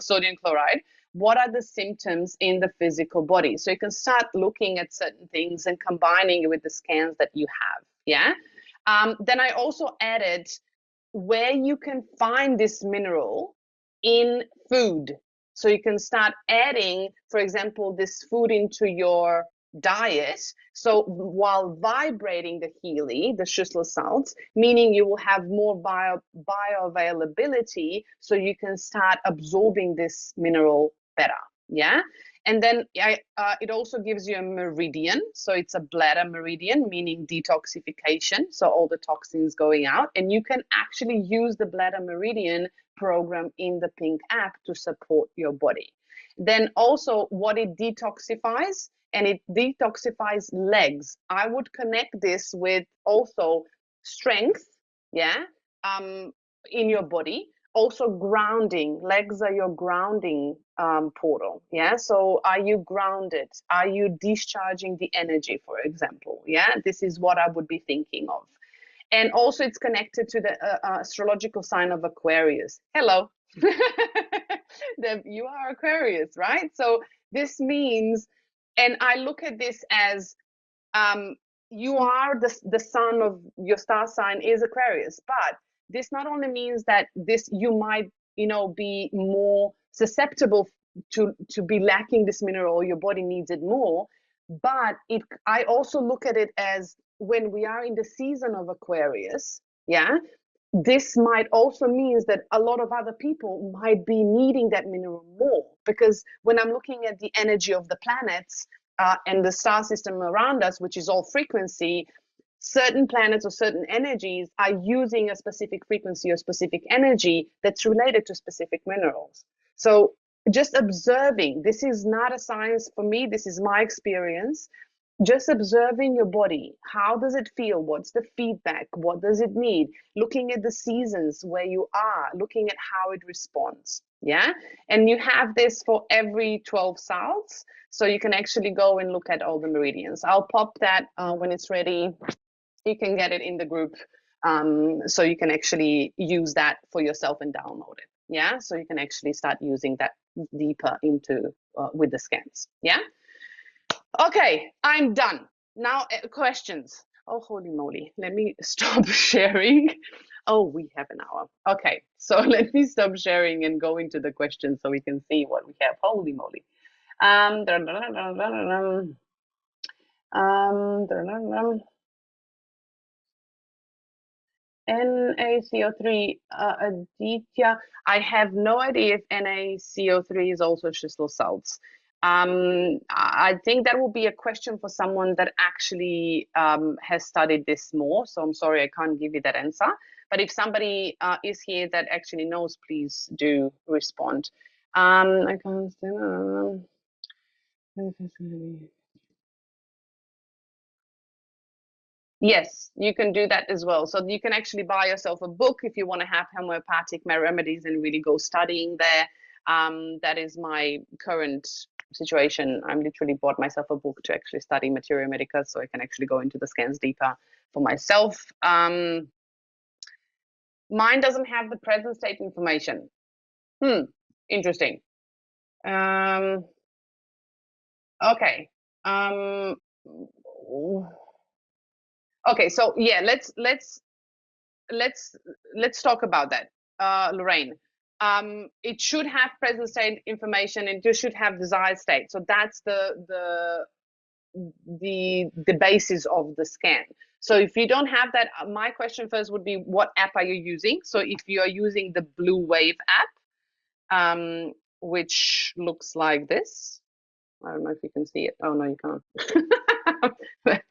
sodium chloride, what are the symptoms in the physical body? So you can start looking at certain things and combining it with the scans that you have, Then I also added where you can find this mineral in food. So you can start adding, for example, this food into your diet. So while vibrating the Healy, the Schuessler salts, meaning you will have more bioavailability, so you can start absorbing this mineral better. Yeah. And then it also gives you a meridian. So it's a bladder meridian, meaning detoxification. So all the toxins going out. And you can actually use the bladder meridian program in the Pink app to support your body. Then also what it detoxifies, and it detoxifies legs. I would connect this with also strength, yeah, in your body. Also grounding. Legs are your grounding portal, yeah. So are you grounded? Are you discharging the energy, for example? Yeah, this is what I would be thinking of. And also it's connected to the astrological sign of Aquarius. Hello. You are Aquarius, right? So this means, and I look at this as you are the sun of your star sign is Aquarius, but this not only means that this you might be more susceptible to be lacking this mineral, your body needs it more, but I also look at it as when we are in the season of Aquarius, yeah, this might also means that a lot of other people might be needing that mineral more, because when I'm looking at the energy of the planets and the star system around us, which is all frequency, certain planets or certain energies are using a specific frequency or specific energy that's related to specific minerals. So just observing, this is not a science for me, this is my experience. Just observing your body. How does it feel? What's the feedback? What does it need? Looking at the seasons where you are, looking at how it responds. Yeah. And you have this for every 12 salts. So you can actually go and look at all the meridians. I'll pop that when it's ready. You can get it in the group. So you can actually use that for yourself and download it. Yeah. So you can actually start using that deeper into with the scans. Yeah. Okay, I'm done. Now, questions. Oh, holy moly. Let me stop sharing. Oh, we have an hour. Okay, so let me stop sharing and go into the questions so we can see what we have. Holy moly. NaCO3, Aditya. I have no idea if NaCO3 is also Schuessler salts. I think that will be a question for someone that actually has studied this more. So I'm sorry, I can't give you that answer. But if somebody is here that actually knows, please do respond. I can't stand. Yes, you can do that as well. So you can actually buy yourself a book if you want to have homeopathic remedies and really go studying there. That is my current situation. I'm literally bought myself a book to actually study materia medica, so I can actually go into the scans deeper for myself. Mine doesn't have the present state information. Interesting. Okay. Okay, so yeah, let's talk about that, Lorraine. It should have present state information and it should have desired state. So that's the basis of the scan. So if you don't have that, my question first would be, what app are you using? So if you are using the Blue Wave app, which looks like this. I don't know if you can see it. Oh, no, you can't.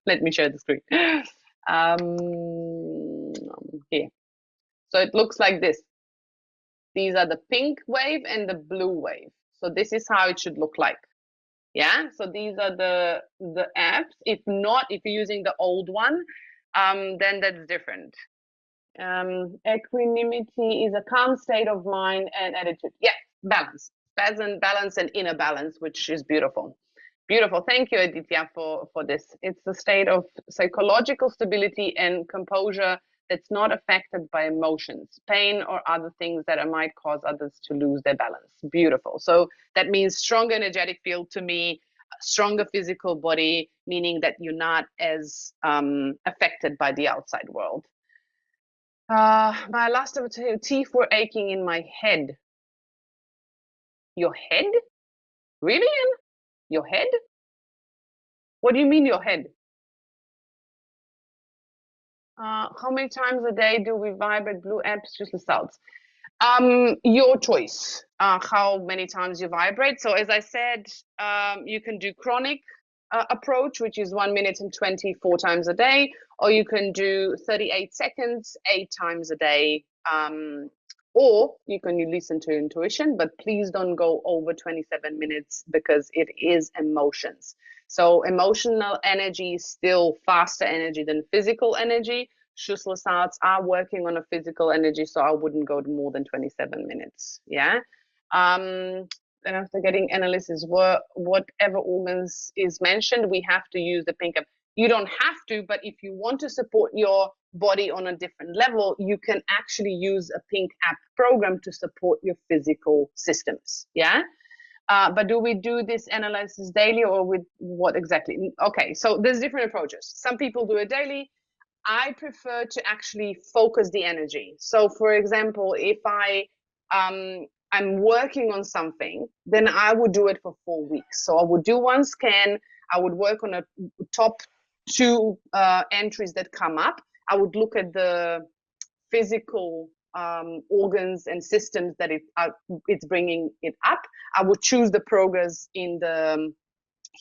Let me share the screen. Here. So it looks like this. These are the pink wave and the blue wave. So this is how it should look like. Yeah, so these are the apps. If not, if you're using the old one, then that's different. Equanimity is a calm state of mind and attitude. Yeah, balance. Balance and inner balance, which is beautiful. Beautiful. Thank you, Aditya, for this. It's a state of psychological stability and composure that's not affected by emotions, pain, or other things that might cause others to lose their balance. Beautiful. So that means stronger energetic field to me, stronger physical body, meaning that you're not as affected by the outside world. My last teeth were aching in my head. Your head? Really? Your head? What do you mean your head? How many times a day do we vibrate blue apps, Schuessler salts? Your choice, how many times you vibrate. So as I said, you can do chronic approach, which is 1 minute and 24 times a day, or you can do 38 seconds, 8 times a day. Or you can listen to intuition, but please don't go over 27 minutes because it is emotions. So emotional energy is still faster energy than physical energy. Schuessler salts are working on a physical energy, so I wouldn't go to more than 27 minutes. Yeah. And after getting analysis, whatever organs is mentioned, we have to use the pink app. You don't have to, but if you want to support your body on a different level, you can actually use a pink app program to support your physical systems. Yeah. But do we do this analysis daily or with what exactly? Okay, so there's different approaches. Some people do it daily. I prefer to actually focus the energy. So for example, if I'm working on something, then I would do it for 4 weeks. So I would do one scan, I would work on a top 2 entries that come up. I would look at the physical organs and systems that it's bringing it up. I would choose the progress in the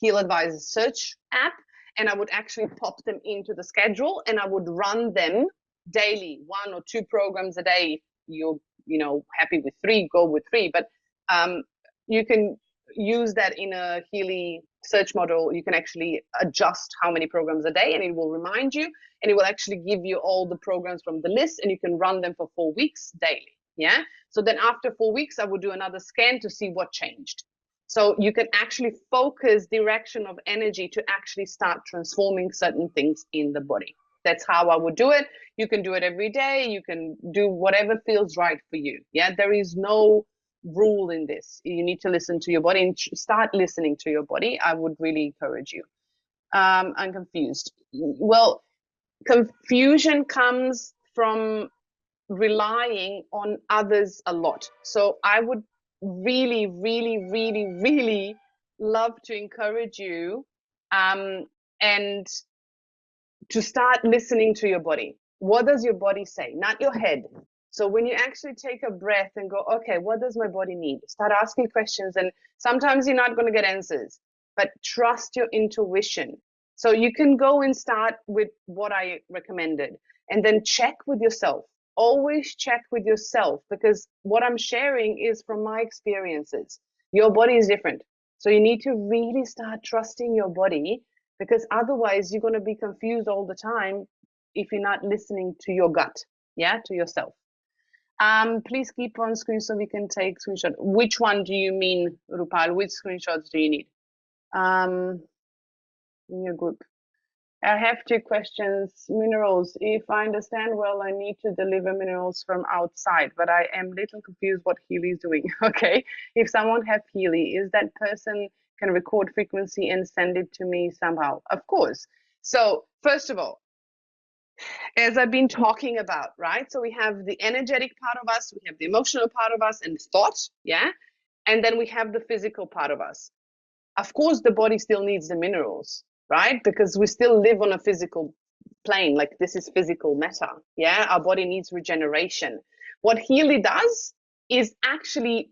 HealAdvisor search app, and I would actually pop them into the schedule, and I would run them daily, 1 or 2 programs a day. You're happy with 3, go with 3, but you can use that in a Healy search model. You can actually adjust how many programs a day, and it will remind you, and it will actually give you all the programs from the list, and you can run them for 4 weeks daily. Yeah. So then after 4 weeks, I would do another scan to see what changed. So you can actually focus direction of energy to actually start transforming certain things in the body. That's how I would do it. You can do it every day. You can do whatever feels right for you. Yeah, there is no rule in this. You need to listen to your body and start listening to your body. I would really encourage you. I'm confused. Well, confusion comes from relying on others a lot. So I would really, really, really, really love to encourage you and to start listening to your body. What does your body say? Not your head. So when you actually take a breath and go, okay, what does my body need? Start asking questions, and sometimes you're not going to get answers, but trust your intuition. So you can go and start with what I recommended and then check with yourself. Always check with yourself, because what I'm sharing is from my experiences. Your body is different. So you need to really start trusting your body, because otherwise you're going to be confused all the time if you're not listening to your gut, yeah, to yourself. Please keep on screen so we can take screenshot. Which one do you mean, Rupal? Which screenshots do you need? In your group. I have 2 questions. Minerals. If I understand well, I need to deliver minerals from outside, but I am a little confused what Healy is doing. Okay. If someone have Healy, is that person can record frequency and send it to me somehow? Of course. So first of all, as I've been talking about, right? So we have the energetic part of us, we have the emotional part of us and thought, yeah? And then we have the physical part of us. Of course, the body still needs the minerals, right? Because we still live on a physical plane, like this is physical matter, yeah? Our body needs regeneration. What Healy does is actually,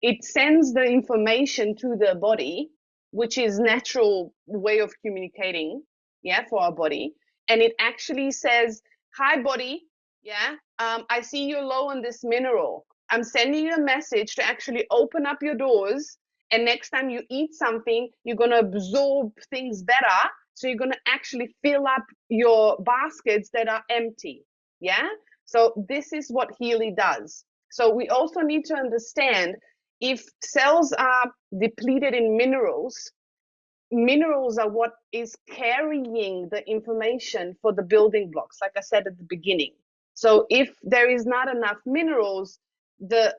it sends the information to the body, which is natural way of communicating, yeah, for our body. And it actually says, hi body, yeah, I see you're low on this mineral. I'm sending you a message to actually open up your doors, and next time you eat something, you're going to absorb things better. So you're going to actually fill up your baskets that are empty. Yeah. So this is what Healy does. So we also need to understand, if cells are depleted in minerals, minerals are what is carrying the information for the building blocks, like I said at the beginning. So if there is not enough minerals, the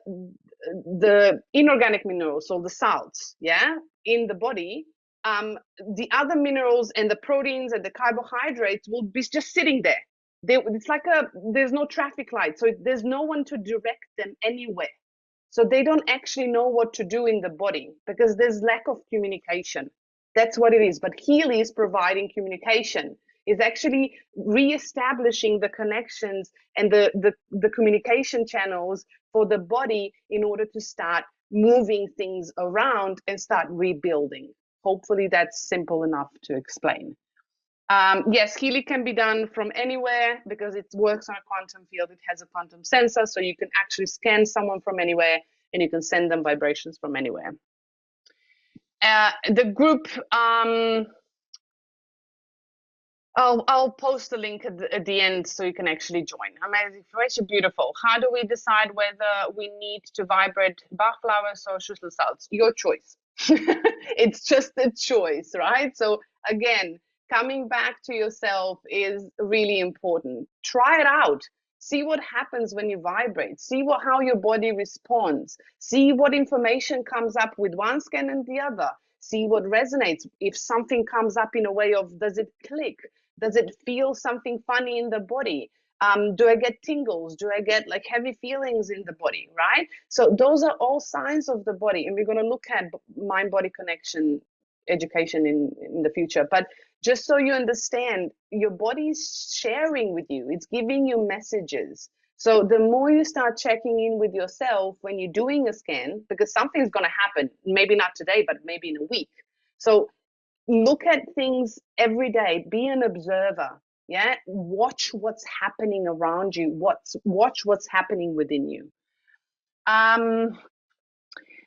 inorganic minerals, so the salts, yeah, in the body, the other minerals and the proteins and the carbohydrates will be just sitting there. It's like there's no traffic light, so there's no one to direct them anywhere. So they don't actually know what to do in the body because there's lack of communication. That's what it is. But Healy is providing communication, is actually reestablishing the connections and the communication channels for the body in order to start moving things around and start rebuilding. Hopefully that's simple enough to explain. Yes, Healy can be done from anywhere because it works on a quantum field. It has a quantum sensor, so you can actually scan someone from anywhere and you can send them vibrations from anywhere. The group, I'll post the link at the end so you can actually join. Amazing, fresh, beautiful. How do we decide whether we need to vibrate Bach flowers or Schuessler salts? Your choice. It's just a choice, right? So again, coming back to yourself is really important. Try it out. See what happens when you vibrate. See how your body responds. See what information comes up with one scan and the other. See what resonates. If something comes up in a way of, does it click? Does it feel something funny in the body? Do I get tingles? Do I get like heavy feelings in the body, right? So those are all signs of the body. And we're going to look at mind-body connection education in the future. But just so you understand, your body's sharing with you. It's giving you messages. So the more you start checking in with yourself when you're doing a scan, because something's going to happen, maybe not today, but maybe in a week. So look at things every day. Be an observer. Yeah, watch what's happening around you. Watch what's happening within you.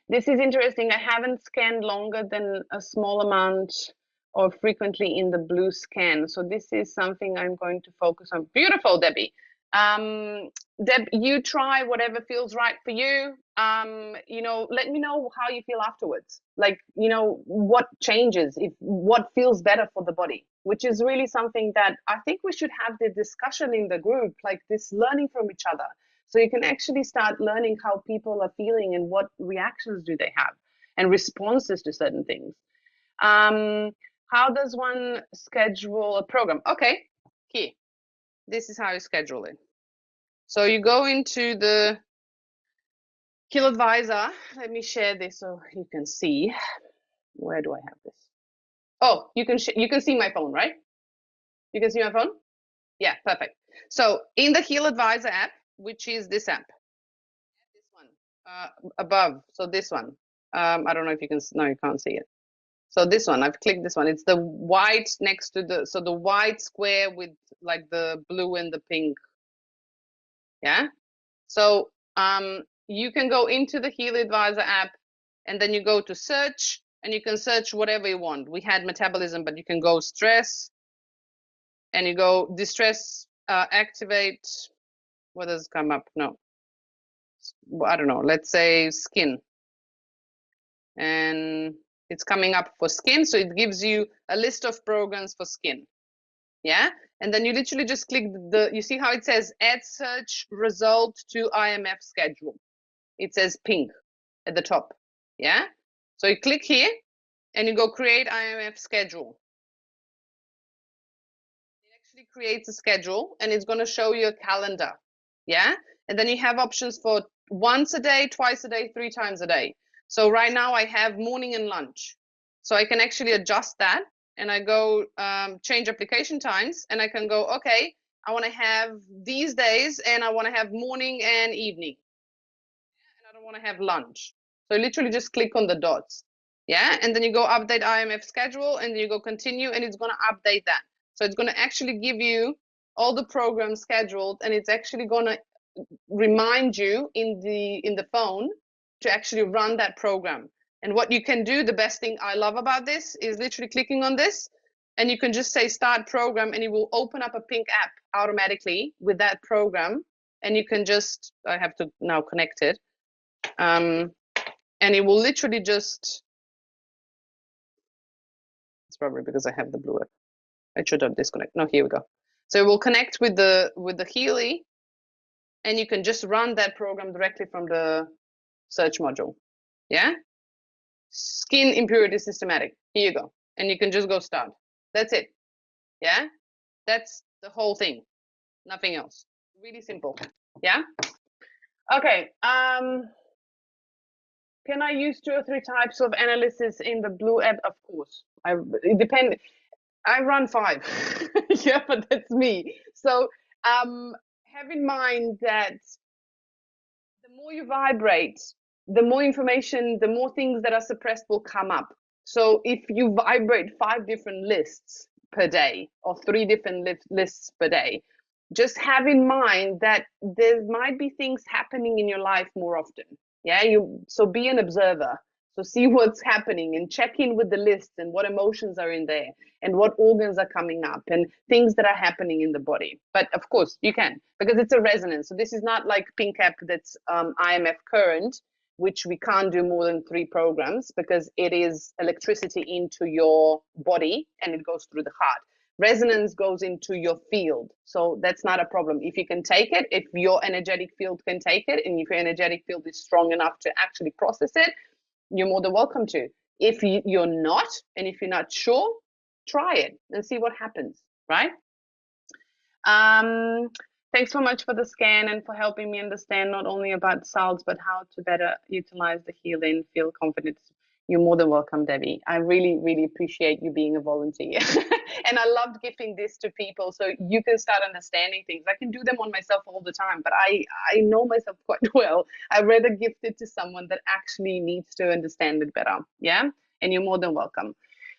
This is interesting. I haven't scanned longer than a small amount or frequently in the blue scan. So this is something I'm going to focus on. Beautiful, Debbie. Deb, you try whatever feels right for you. You know, let me know how you feel afterwards. Like, you know, what changes, what feels better for the body, which is really something that I think we should have the discussion in the group, like this learning from each other. So you can actually start learning how people are feeling and what reactions do they have and responses to certain things. How does one schedule a program? Okay, here. This is how you schedule it. So you go into the HealAdvisor. Let me share this so you can see. Where do I have this? Oh, you can see my phone, right? You can see my phone? Yeah, perfect. So in the HealAdvisor app, which is this app, this one above. So this one. I don't know if you can. No, you can't see it. So this one, I've clicked this one. It's the white next to the white square with like the blue and the pink. Yeah. So you can go into the HealAdvisor app and then you go to search and you can search whatever you want. We had metabolism, but you can go stress and you go distress, activate. What does come up? No, I don't know. Let's say skin. And it's coming up for skin. So it gives you a list of programs for skin. Yeah. And then you literally just click you see how it says add search result to IMF schedule. It says pink at the top. Yeah. So you click here and you go create IMF schedule. It actually creates a schedule and it's going to show you a calendar. Yeah. And then you have options for once a day, twice a day, 3 times a day. So right now I have morning and lunch. So I can actually adjust that and I go change application times and I can go, okay, I want to have these days and I want to have morning and evening. And I don't want to have lunch. So literally just click on the dots. Yeah. And then you go update IMF schedule and then you go continue and it's going to update that. So it's going to actually give you all the programs scheduled and it's actually going to remind you in the phone to actually run that program. And what you can do, the best thing I love about this is literally clicking on this and you can just say start program and it will open up a pink app automatically with that program. And you can just, I have to now connect it. And it will literally just, it's probably because I have the blue app. I should have disconnect. No, here we go. So it will connect with the Healy and you can just run that program directly from the search module. Yeah. Skin impurity systematic. Here you go. And you can just go start. That's it. Yeah. That's the whole thing. Nothing else. Really simple. Yeah. Okay. Can I use 2 or 3 types of analysis in the Blue app? Of course. It depends. I run 5. Yeah, but that's me. So have in mind that the more you vibrate, the more information, the more things that are suppressed will come up. So if you vibrate 5 different lists per day or 3 different lists per day, just have in mind that there might be things happening in your life more often. Yeah, so be an observer. So see what's happening and check in with the list and what emotions are in there and what organs are coming up and things that are happening in the body. But of course, you can, because it's a resonance. So this is not like Pink App that's IMF current, which we can't do more than 3 programs because it is electricity into your body and it goes through the heart. Resonance goes into your field. So that's not a problem. If you can take it, if your energetic field can take it, and if your energetic field is strong enough to actually process it, you're more than welcome to. If you're not, and if you're not sure, try it and see what happens, right? Thanks so much for the scan and for helping me understand not only about salts, but how to better utilize the healing, feel confident. You're more than welcome, Debbie. I really, really appreciate you being a volunteer. And I loved gifting this to people so you can start understanding things. I can do them on myself all the time, but I know myself quite well. I'd rather gift it to someone that actually needs to understand it better. Yeah, and you're more than welcome.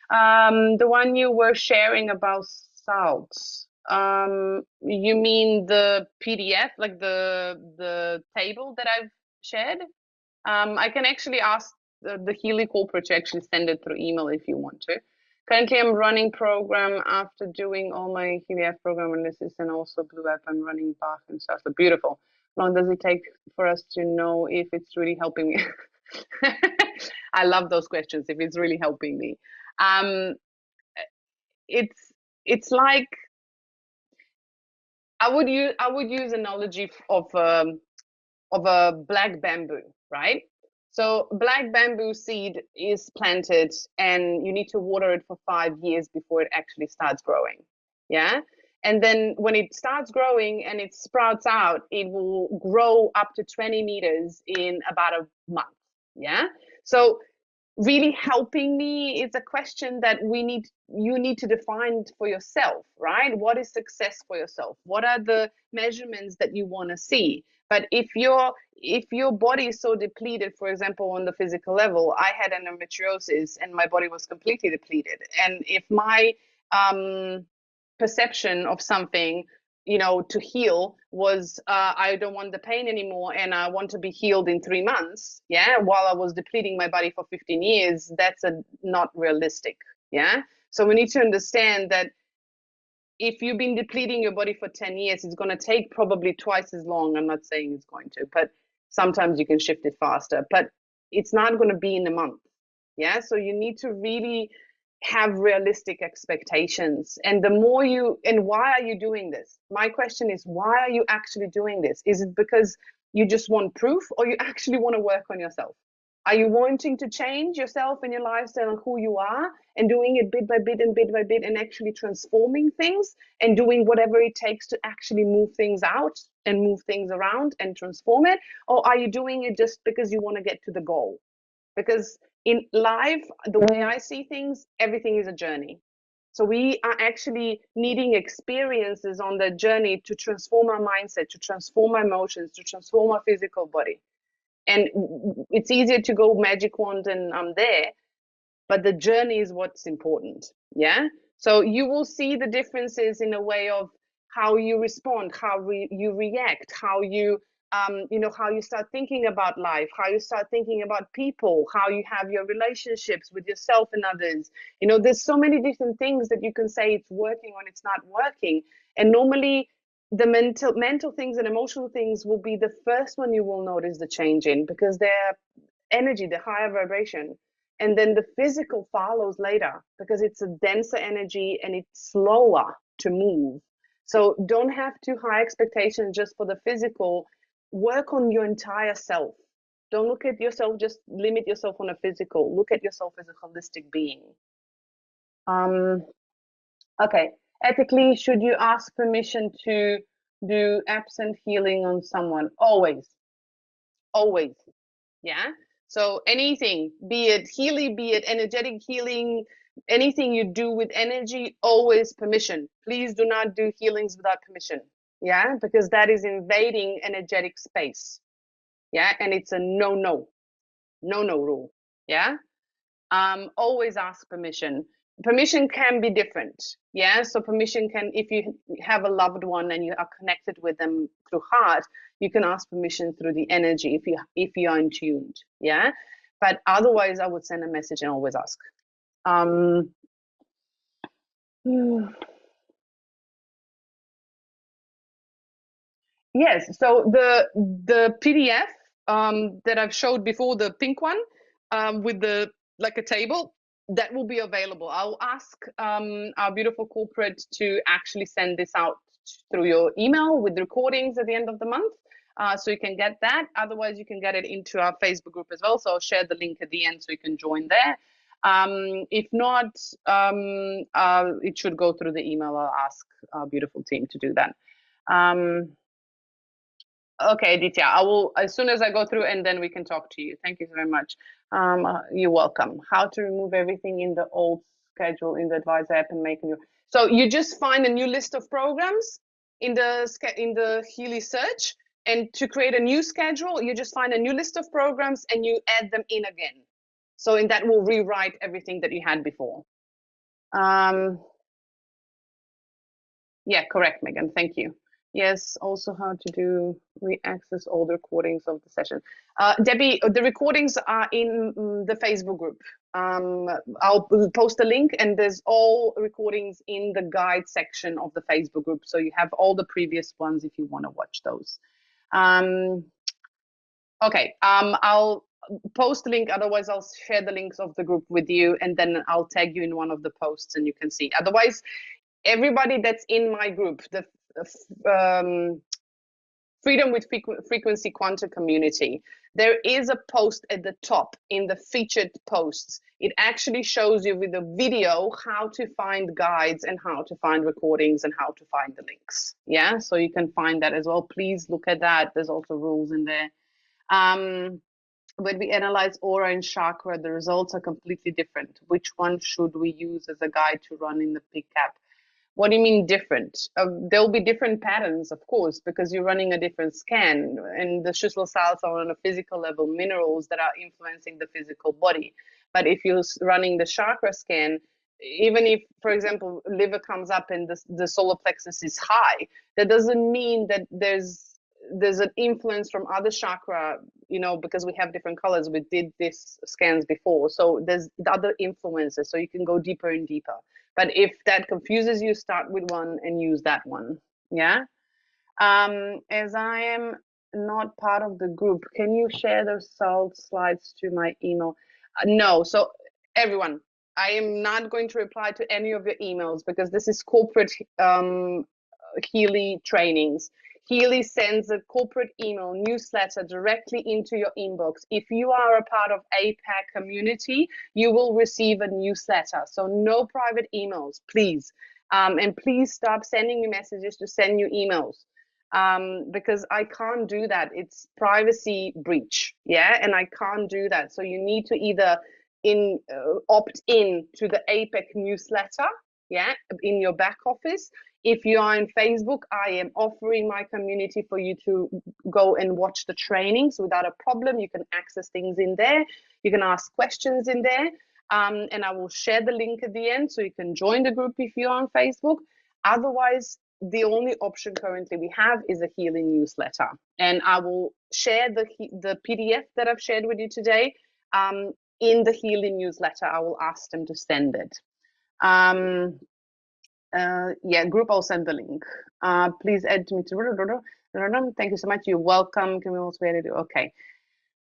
The one you were sharing about salts. You mean the PDF, like the table that I've shared? I can actually ask the Healy corporate to actually send it through email if you want to. Currently, I'm running program after doing all my HealAdvisor program analysis and also Blue app. I'm running Bach and Schuessler. Beautiful. How long does it take for us to know if it's really helping me? I love those questions. If it's really helping me, it's like I would use analogy of a black bamboo, right? So black bamboo seed is planted and you need to water it for 5 years before it actually starts growing. Yeah. And then when it starts growing and it sprouts out, it will grow up to 20 meters in about a month. Yeah. So really helping me is a question that you need to define for yourself, right? What is success for yourself? What are the measurements that you want to see? But if your body is so depleted, for example, on the physical level, I had endometriosis and my body was completely depleted. And if my perception of something, to heal was I don't want the pain anymore and I want to be healed in 3 months, yeah, while I was depleting my body for 15 years, that's not realistic, yeah. So we need to understand that if you've been depleting your body for 10 years, it's going to take probably twice as long. I'm not saying it's going to, but sometimes you can shift it faster, but it's not going to be in a month. Yeah. So you need to really have realistic expectations. And why are you doing this? My question is, why are you actually doing this? Is it because you just want proof or you actually want to work on yourself? Are you wanting to change yourself and your lifestyle and who you are and doing it bit by bit and bit by bit and actually transforming things and doing whatever it takes to actually move things out and move things around and transform it? Or are you doing it just because you want to get to the goal? Because in life, the way I see things, everything is a journey. So we are actually needing experiences on the journey to transform our mindset, to transform our emotions, to transform our physical body. And it's easier to go magic wand and I'm there, but the journey is what's important. Yeah. So you will see the differences in a way of how you respond, how you react, how you how you start thinking about life, how you start thinking about people, how you have your relationships with yourself and others. There's so many different things that you can say it's working when it's not working. And normally the mental things and emotional things will be the first one you will notice the change in, because they're energy, the higher vibration. And then the physical follows later because it's a denser energy and it's slower to move. So don't have too high expectations just for the physical. Work on your entire self. Don't look at yourself, just limit yourself on a physical. Look at yourself as a holistic being. Okay. Ethically, should you ask permission to do absent healing on someone? Always. Always. Yeah. So anything, be it Healy, be it energetic healing, anything you do with energy, always permission. Please do not do healings without permission. Yeah, because that is invading energetic space. Yeah, and it's a no rule. Yeah. Always ask permission. Permission can be different. Yeah. So permission can, if you have a loved one and you are connected with them through heart, you can ask permission through the energy if you are in tuned. Yeah. But otherwise, I would send a message and always ask. Yes. So the PDF that I've showed before, the pink one, with the like a table, that will be available. I'll ask our beautiful corporate to actually send this out through your email with the recordings at the end of the month. So you can get that. Otherwise, you can get it into our Facebook group as well. So I'll share the link at the end so you can join there. If not, it should go through the email. I'll ask our beautiful team to do that. Okay, Aditya, I will, as soon as I go through, and then we can talk to you. Thank you very much. You're welcome. How to remove everything in the old schedule in the Advisor app and make a new. So you just find a new list of programs in the Healy search, and to create a new schedule, you just find a new list of programs and you add them in again. So in that will rewrite everything that you had before. Yeah, correct, Megan. Thank you. Yes, also how to re-access all the recordings of the session. Debbie, the recordings are in the Facebook group. I'll post a link, and there's all recordings in the guide section of the Facebook group. So you have all the previous ones if you want to watch those. Okay, I'll post the link. Otherwise, I'll share the links of the group with you, and then I'll tag you in one of the posts and you can see. Otherwise, everybody that's in my group, the Freedom with Frequency Quantum community, there is a post at the top in the featured posts. It actually shows you with a video how to find guides and how to find recordings and how to find the links. Yeah, so you can find that as well. Please look at that. There's also rules in there. When we analyze aura and chakra, the results are completely different. Which one should we use as a guide to run in the PCAP? What do you mean different? There'll be different patterns, of course, because you're running a different scan, and the Schuessler cells are on a physical level, minerals that are influencing the physical body. But if you're running the chakra scan, even if, for example, liver comes up and the solar plexus is high, that doesn't mean that there's an influence from other chakra, you know, because we have different colors. We did this scans before, so there's the other influences, so you can go deeper and deeper. But if that confuses you, start with one and use that one. Yeah. As I am not part of the group, can you share the slides to my email? No. So everyone, I am not going to reply to any of your emails because this is corporate Healy trainings. Healy sends a corporate email newsletter directly into your inbox. If you are a part of APAC community, you will receive a newsletter. So no private emails, please. And please stop sending me messages to send you emails, because I can't do that. It's privacy breach. Yeah, and I can't do that. So you need to either opt in to the APAC newsletter, yeah, in your back office. If you are in Facebook, I am offering my community for you to go and watch the trainings without a problem. You can access things in there. You can ask questions in there. And I will share the link at the end so you can join the group if you're on Facebook. Otherwise, the only option currently we have is a Healy newsletter. And I will share the PDF that I've shared with you today in the Healy newsletter. I will ask them to send it. Yeah, group, I'll send the link. Please add me to. Thank you so much. You're welcome. Can we also be able to do? Okay,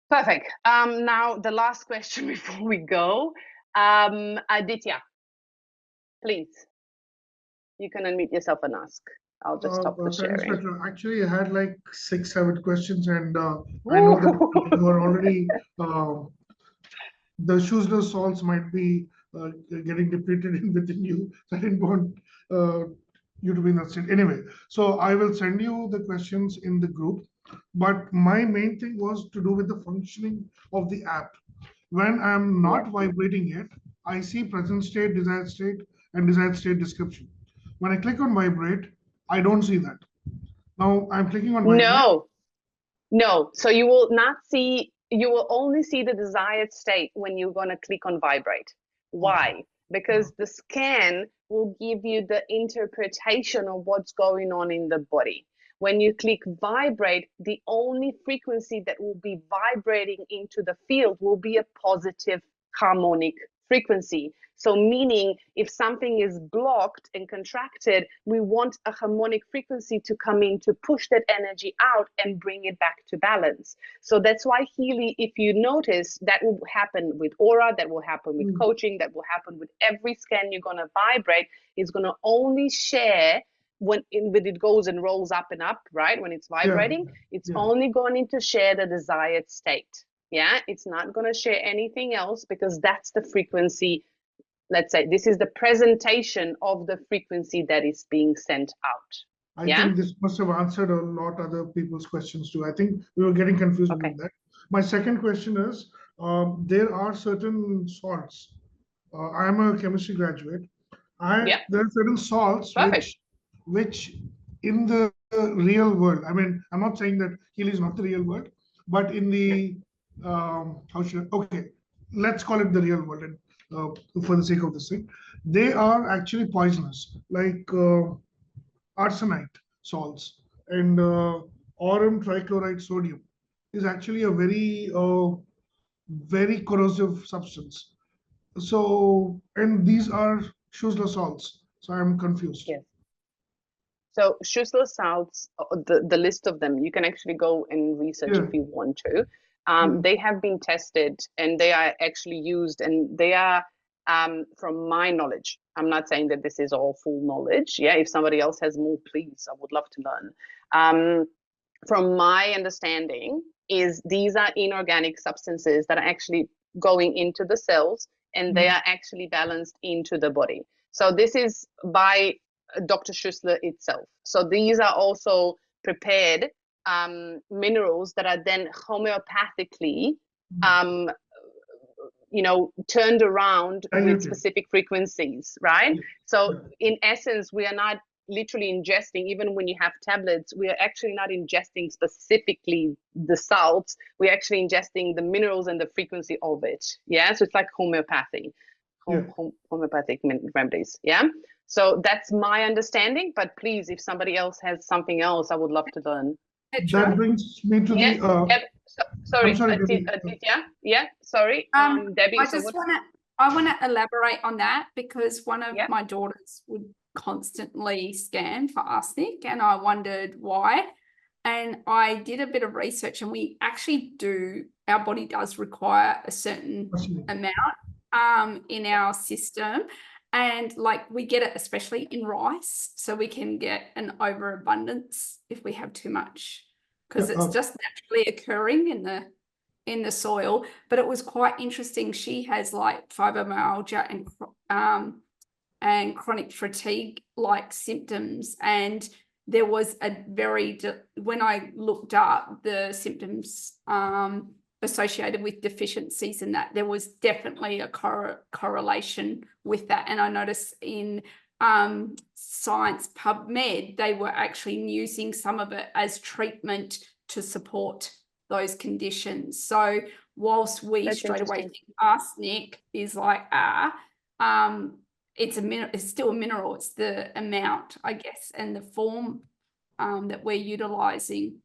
perfect. Now the last question before we go, Aditya, please. You can unmute yourself and ask. I'll just stop the sharing. Thanks, Petra. Actually, I had like 6-7 questions, and I know that you are already the Schuessler salts might be getting depleted within you. So I didn't want you to be in that state. Anyway, so I will send you the questions in the group. But my main thing was to do with the functioning of the app. When I'm not vibrating yet, I see present state, and desired state description. When I click on vibrate, I don't see that. Now I'm clicking on vibrate. No. So you will not see, you will only see the desired state when you're going to click on vibrate. Why? Because the scan will give you the interpretation of what's going on in the body. When you click vibrate, the only frequency that will be vibrating into the field will be a positive harmonic frequency. So meaning if something is blocked and contracted, we want a harmonic frequency to come in to push that energy out and bring it back to balance. So that's why Healy, if you notice, that will happen with aura, that will happen with coaching, that will happen with every scan you're going to vibrate, is going to only share when it goes and rolls up and up, right? When it's vibrating, it's only going to share the desired state. Yeah, it's not going to share anything else because that's the frequency. Let's say this is the presentation of the frequency that is being sent out. I think this must have answered a lot other people's questions too. I think we were getting confused with that. My second question is, there are certain salts. I'm a chemistry graduate. There are certain salts which in the real world, I mean, I'm not saying that Healy is not the real world, but in the, let's call it the real world. And for the sake of this thing, they are actually poisonous, like arsenite salts and aurum trichloride sodium is actually a very corrosive substance. So, and these are Schuessler salts. So I'm confused. Yes. So Schuessler salts, the list of them, you can actually go and research if you want to. They have been tested and they are actually used, and they are, from my knowledge, I'm not saying that this is all full knowledge. Yeah, if somebody else has more, please, I would love to learn. From my understanding, is these are inorganic substances that are actually going into the cells, and they are actually balanced into the body. So this is by Dr. Schuessler itself. So these are also prepared minerals that are then homeopathically turned around with specific frequencies, right? So in essence, we are not literally ingesting, even when you have tablets, we are actually not ingesting specifically the salts, we're actually ingesting the minerals and the frequency of it. Yeah, so it's like homeopathy, homeopathic remedies. Yeah, so that's my understanding, but please, if somebody else has something else, I would love to learn. That brings me to the sorry, Aditya. Yeah, sorry, Debbie. I want to elaborate on that, because one of my daughters would constantly scan for arsenic, and I wondered why. And I did a bit of research, and we actually our body does require a certain amount in our system. And like we get it, especially in rice, so we can get an overabundance if we have too much, because it's just naturally occurring in the soil. But it was quite interesting. She has like fibromyalgia and chronic fatigue like symptoms, and there was a when I looked up the symptoms associated with deficiencies, and that there was definitely a correlation with that. And I noticed in Science PubMed, they were actually using some of it as treatment to support those conditions. So whilst we straight away think arsenic is like it's still a mineral. It's the amount, I guess, and the form that we're utilizing.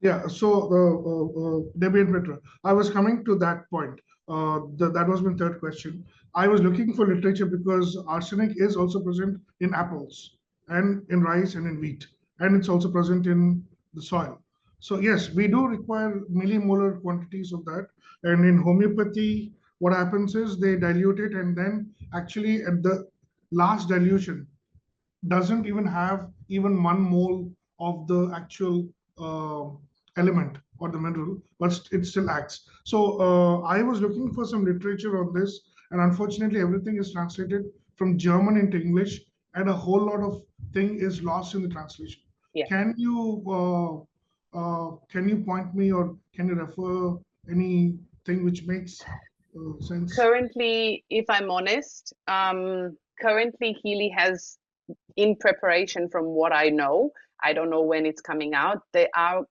Yeah, so Debbie and Petra, I was coming to that point. That was my third question. I was looking for literature because arsenic is also present in apples and in rice and in wheat, and it's also present in the soil. So yes, we do require millimolar quantities of that. And in homeopathy, what happens is they dilute it, and then actually at the last dilution doesn't even have even 1 mole of the actual element or the mineral, but it still acts. So I was looking for some literature on this, and unfortunately everything is translated from German into English, and a whole lot of thing is lost in the translation. Can you Can you point me or can you refer anything which makes sense? Currently, if I'm honest, currently Healy has, in preparation from what I know, I don't know when it's coming out, they are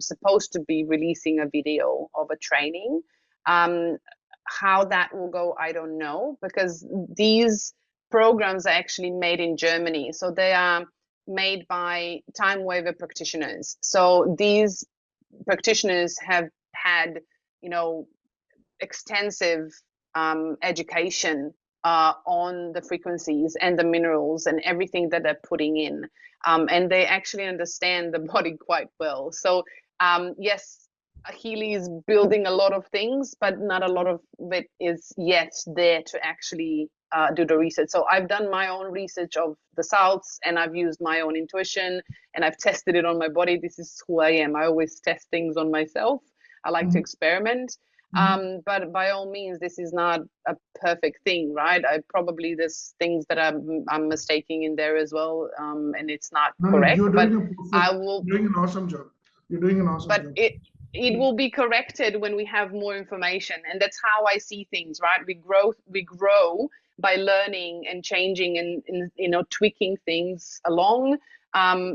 supposed to be releasing a video of a training. How that will go, I don't know, because these programs are actually made in Germany. So they are made by time waiver practitioners. So these practitioners have had, extensive education on the frequencies and the minerals and everything that they're putting in. And they actually understand the body quite well. So yes, Healy is building a lot of things, but not a lot of it is yet there to actually do the research. So I've done my own research of the salts, and I've used my own intuition, and I've tested it on my body. This is who I am. I always test things on myself. I like to experiment. But by all means, this is not a perfect thing, right? There's things that I'm mistaking in there as well, and it's not correct. You're but doing doing an awesome job. You're doing an awesome job. But it will be corrected when we have more information, and that's how I see things, right? We grow by learning and changing and tweaking things along.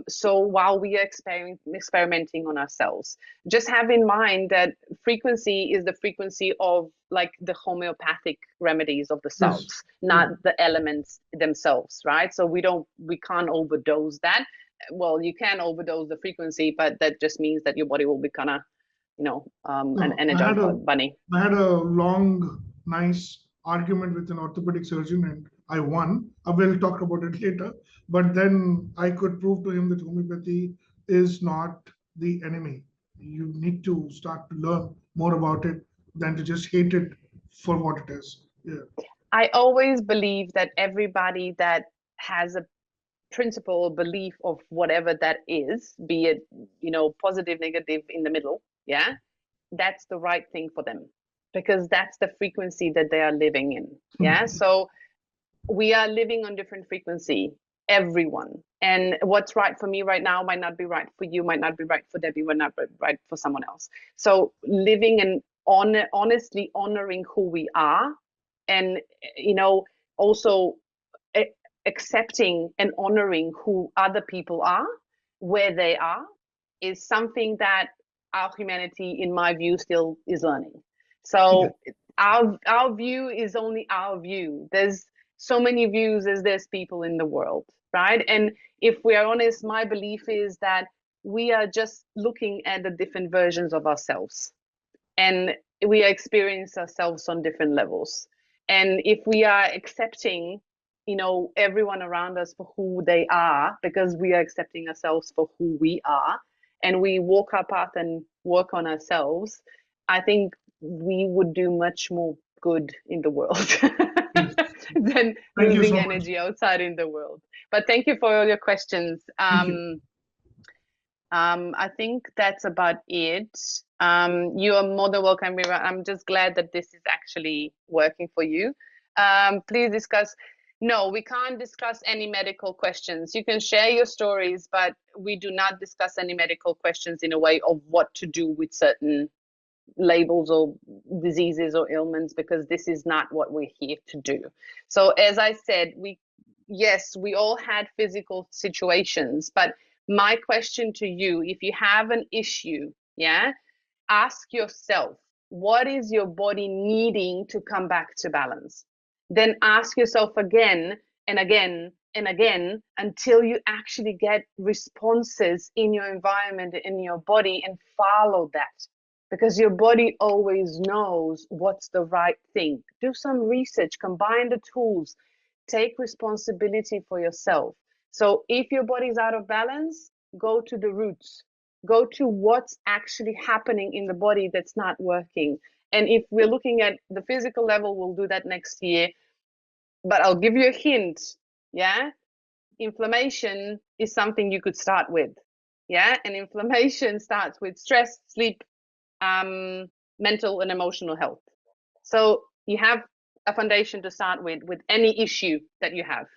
So while we are experimenting on ourselves, just have in mind that frequency is the frequency of like the homeopathic remedies of the salts, not the elements themselves, right? So we can't overdose that. Well, you can overdose the frequency, but that just means that your body will be kind of, an energy bunny. I had a long, nice argument with an orthopedic surgeon and I won. I will talk about it later. But then I could prove to him that homeopathy is not the enemy. You need to start to learn more about it than to just hate it for what it is. Yeah. I always believe that everybody that has a principle or belief of whatever that is, be it, positive, negative, in the middle, yeah, that's the right thing for them, because that's the frequency that they are living in. Yeah. So we are living on different frequency, everyone. And what's right for me right now might not be right for you, might not be right for Debbie, might not be right for someone else. So living and honestly honoring who we are, and also accepting and honoring who other people are, where they are, is something that our humanity, in my view, still is learning. So our view is only our view. There's so many views as there's people in the world, right? And if we are honest, my belief is that we are just looking at the different versions of ourselves, and we experience ourselves on different levels. And if we are accepting, everyone around us for who they are, because we are accepting ourselves for who we are, and we walk our path and work on ourselves, I think we would do much more good in the world than losing energy outside in the world. But thank you for all your questions. I think that's about it. You are more than welcome. I'm just glad that this is actually working for you. Please discuss. No, we can't discuss any medical questions. You can share your stories, but we do not discuss any medical questions in a way of what to do with certain labels or diseases or ailments, because this is not what we're here to do. So as I said, we all had physical situations, but my question to you, if you have an issue, ask yourself, what is your body needing to come back to balance? Then ask yourself again and again and again until you actually get responses in your environment, in your body, and follow that. Because your body always knows what's the right thing. Do some research, combine the tools, take responsibility for yourself. So if your body's out of balance, go to the roots. Go to what's actually happening in the body that's not working. And if we're looking at the physical level, we'll do that next year. But I'll give you a hint, Inflammation is something you could start with, And inflammation starts with stress, sleep, mental and emotional health. So you have a foundation to start with any issue that you have,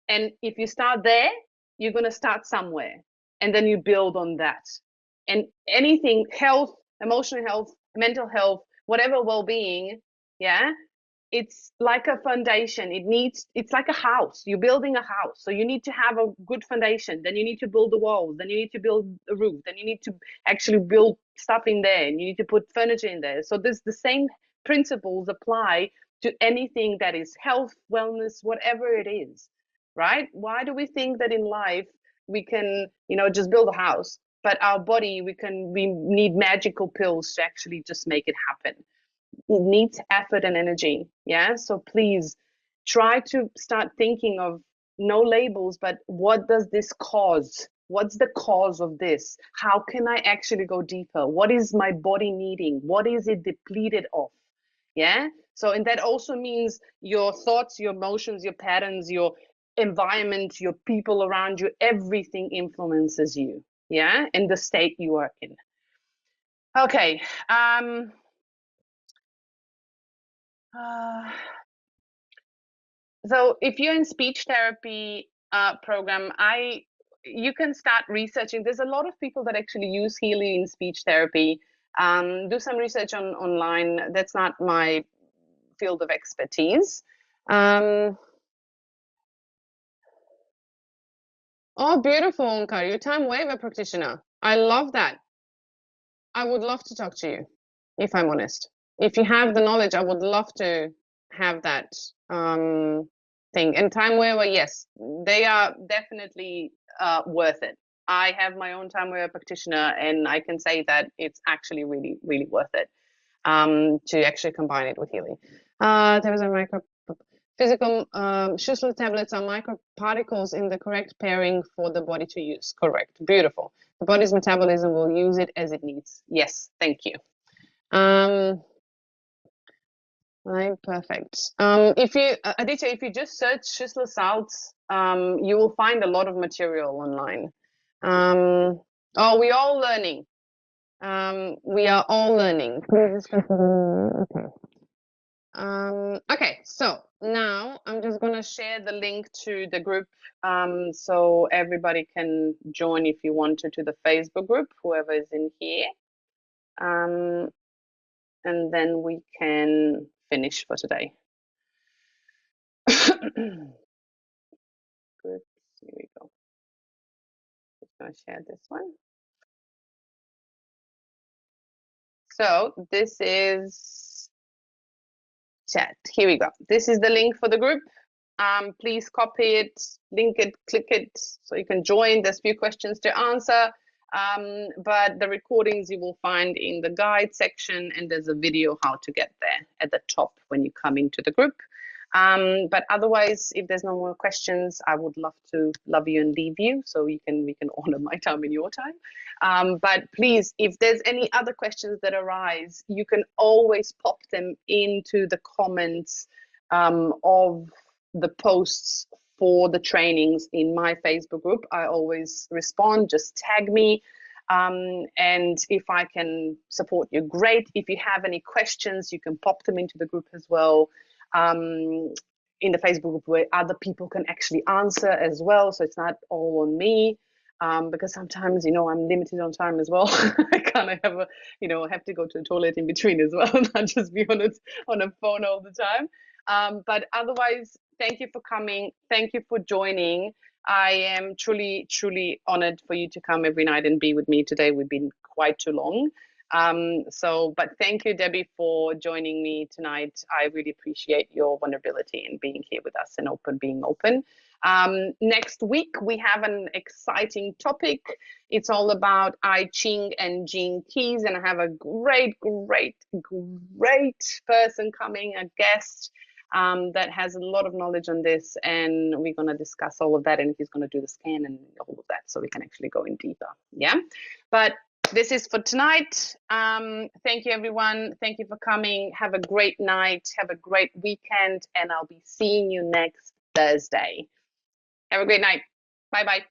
And if you start there, you're going to start somewhere, and then you build on that. And anything, health, emotional health, mental health, whatever well-being, yeah, it's like a foundation. It's like a house. You're building a house. So you need to have a good foundation. Then you need to build the walls. Then you need to build a roof. Then you need to actually build stuff in there. And you need to put furniture in there. So there's the same principles apply to anything that is health, wellness, whatever it is, right? Why do we think that in life we can, just build a house, but our body, we need magical pills to actually just make it happen? It needs effort and energy. Yeah. So please try to start thinking of no labels, but what does this cause? What's the cause of this? How can I actually go deeper? What is my body needing? What is it depleted of? Yeah. So, and that also means your thoughts, your emotions, your patterns, your environment, your people around you, everything influences you. Yeah. And the state you are in. Okay. So if you're in speech therapy program, you can start researching. There's a lot of people that actually use Healy in speech therapy. Do some research online. That's not my field of expertise. Oh, beautiful, Onkar. You're a time waiver practitioner. I love that. I would love to talk to you, if I'm honest. If you have the knowledge, I would love to have that thing. And time waiver, yes, they are definitely worth it. I have my own time waiver practitioner, and I can say that it's actually really, really worth it to actually combine it with Healy. There was a micro physical Schuessler tablets are microparticles in the correct pairing for the body to use. Correct. Beautiful. The body's metabolism will use it as it needs. Yes, thank you. Right, perfect. If you, Aditya, if you just search Schuessler salts, you will find a lot of material online. Oh, we're all learning. We are all learning. Okay. Okay, so now I'm just going to share the link to the group so everybody can join if you want to the Facebook group, whoever is in here. And then we can finish for today. Groups, here we go. I'm going to share this one. So this is chat. Here we go. This is the link for the group. Please copy it, link it, click it, so you can join. There's a few questions to answer, but the recordings you will find in the guide section, and there's a video how to get there at the top when you come into the group. But otherwise, if there's no more questions, I would love to love you and leave you, so we can honor my time and your time. But please, if there's any other questions that arise, you can always pop them into the comments of the posts for the trainings in my Facebook group. I always respond, just tag me. And if I can support you, great. If you have any questions, you can pop them into the group as well. In the Facebook group where other people can actually answer as well. So it's not all on me. Because sometimes, I'm limited on time as well. I kind of have have to go to the toilet in between as well, not just be on a phone all the time. But otherwise, thank you for coming. Thank you for joining. I am truly, truly honored for you to come every night and be with me today. We've been quite too long. But thank you, Debbie, for joining me tonight. I really appreciate your vulnerability and being here with us and being open. Next week, we have an exciting topic. It's all about I Ching and Gene Keys, and I have a great, great, great person coming, a guest that has a lot of knowledge on this, and we're going to discuss all of that, and he's going to do the scan and all of that, so we can actually go in deeper. Yeah, but this is for tonight. Thank you, everyone. Thank you for coming. Have a great night. Have a great weekend, and I'll be seeing you next Thursday. Have a great night. Bye-bye.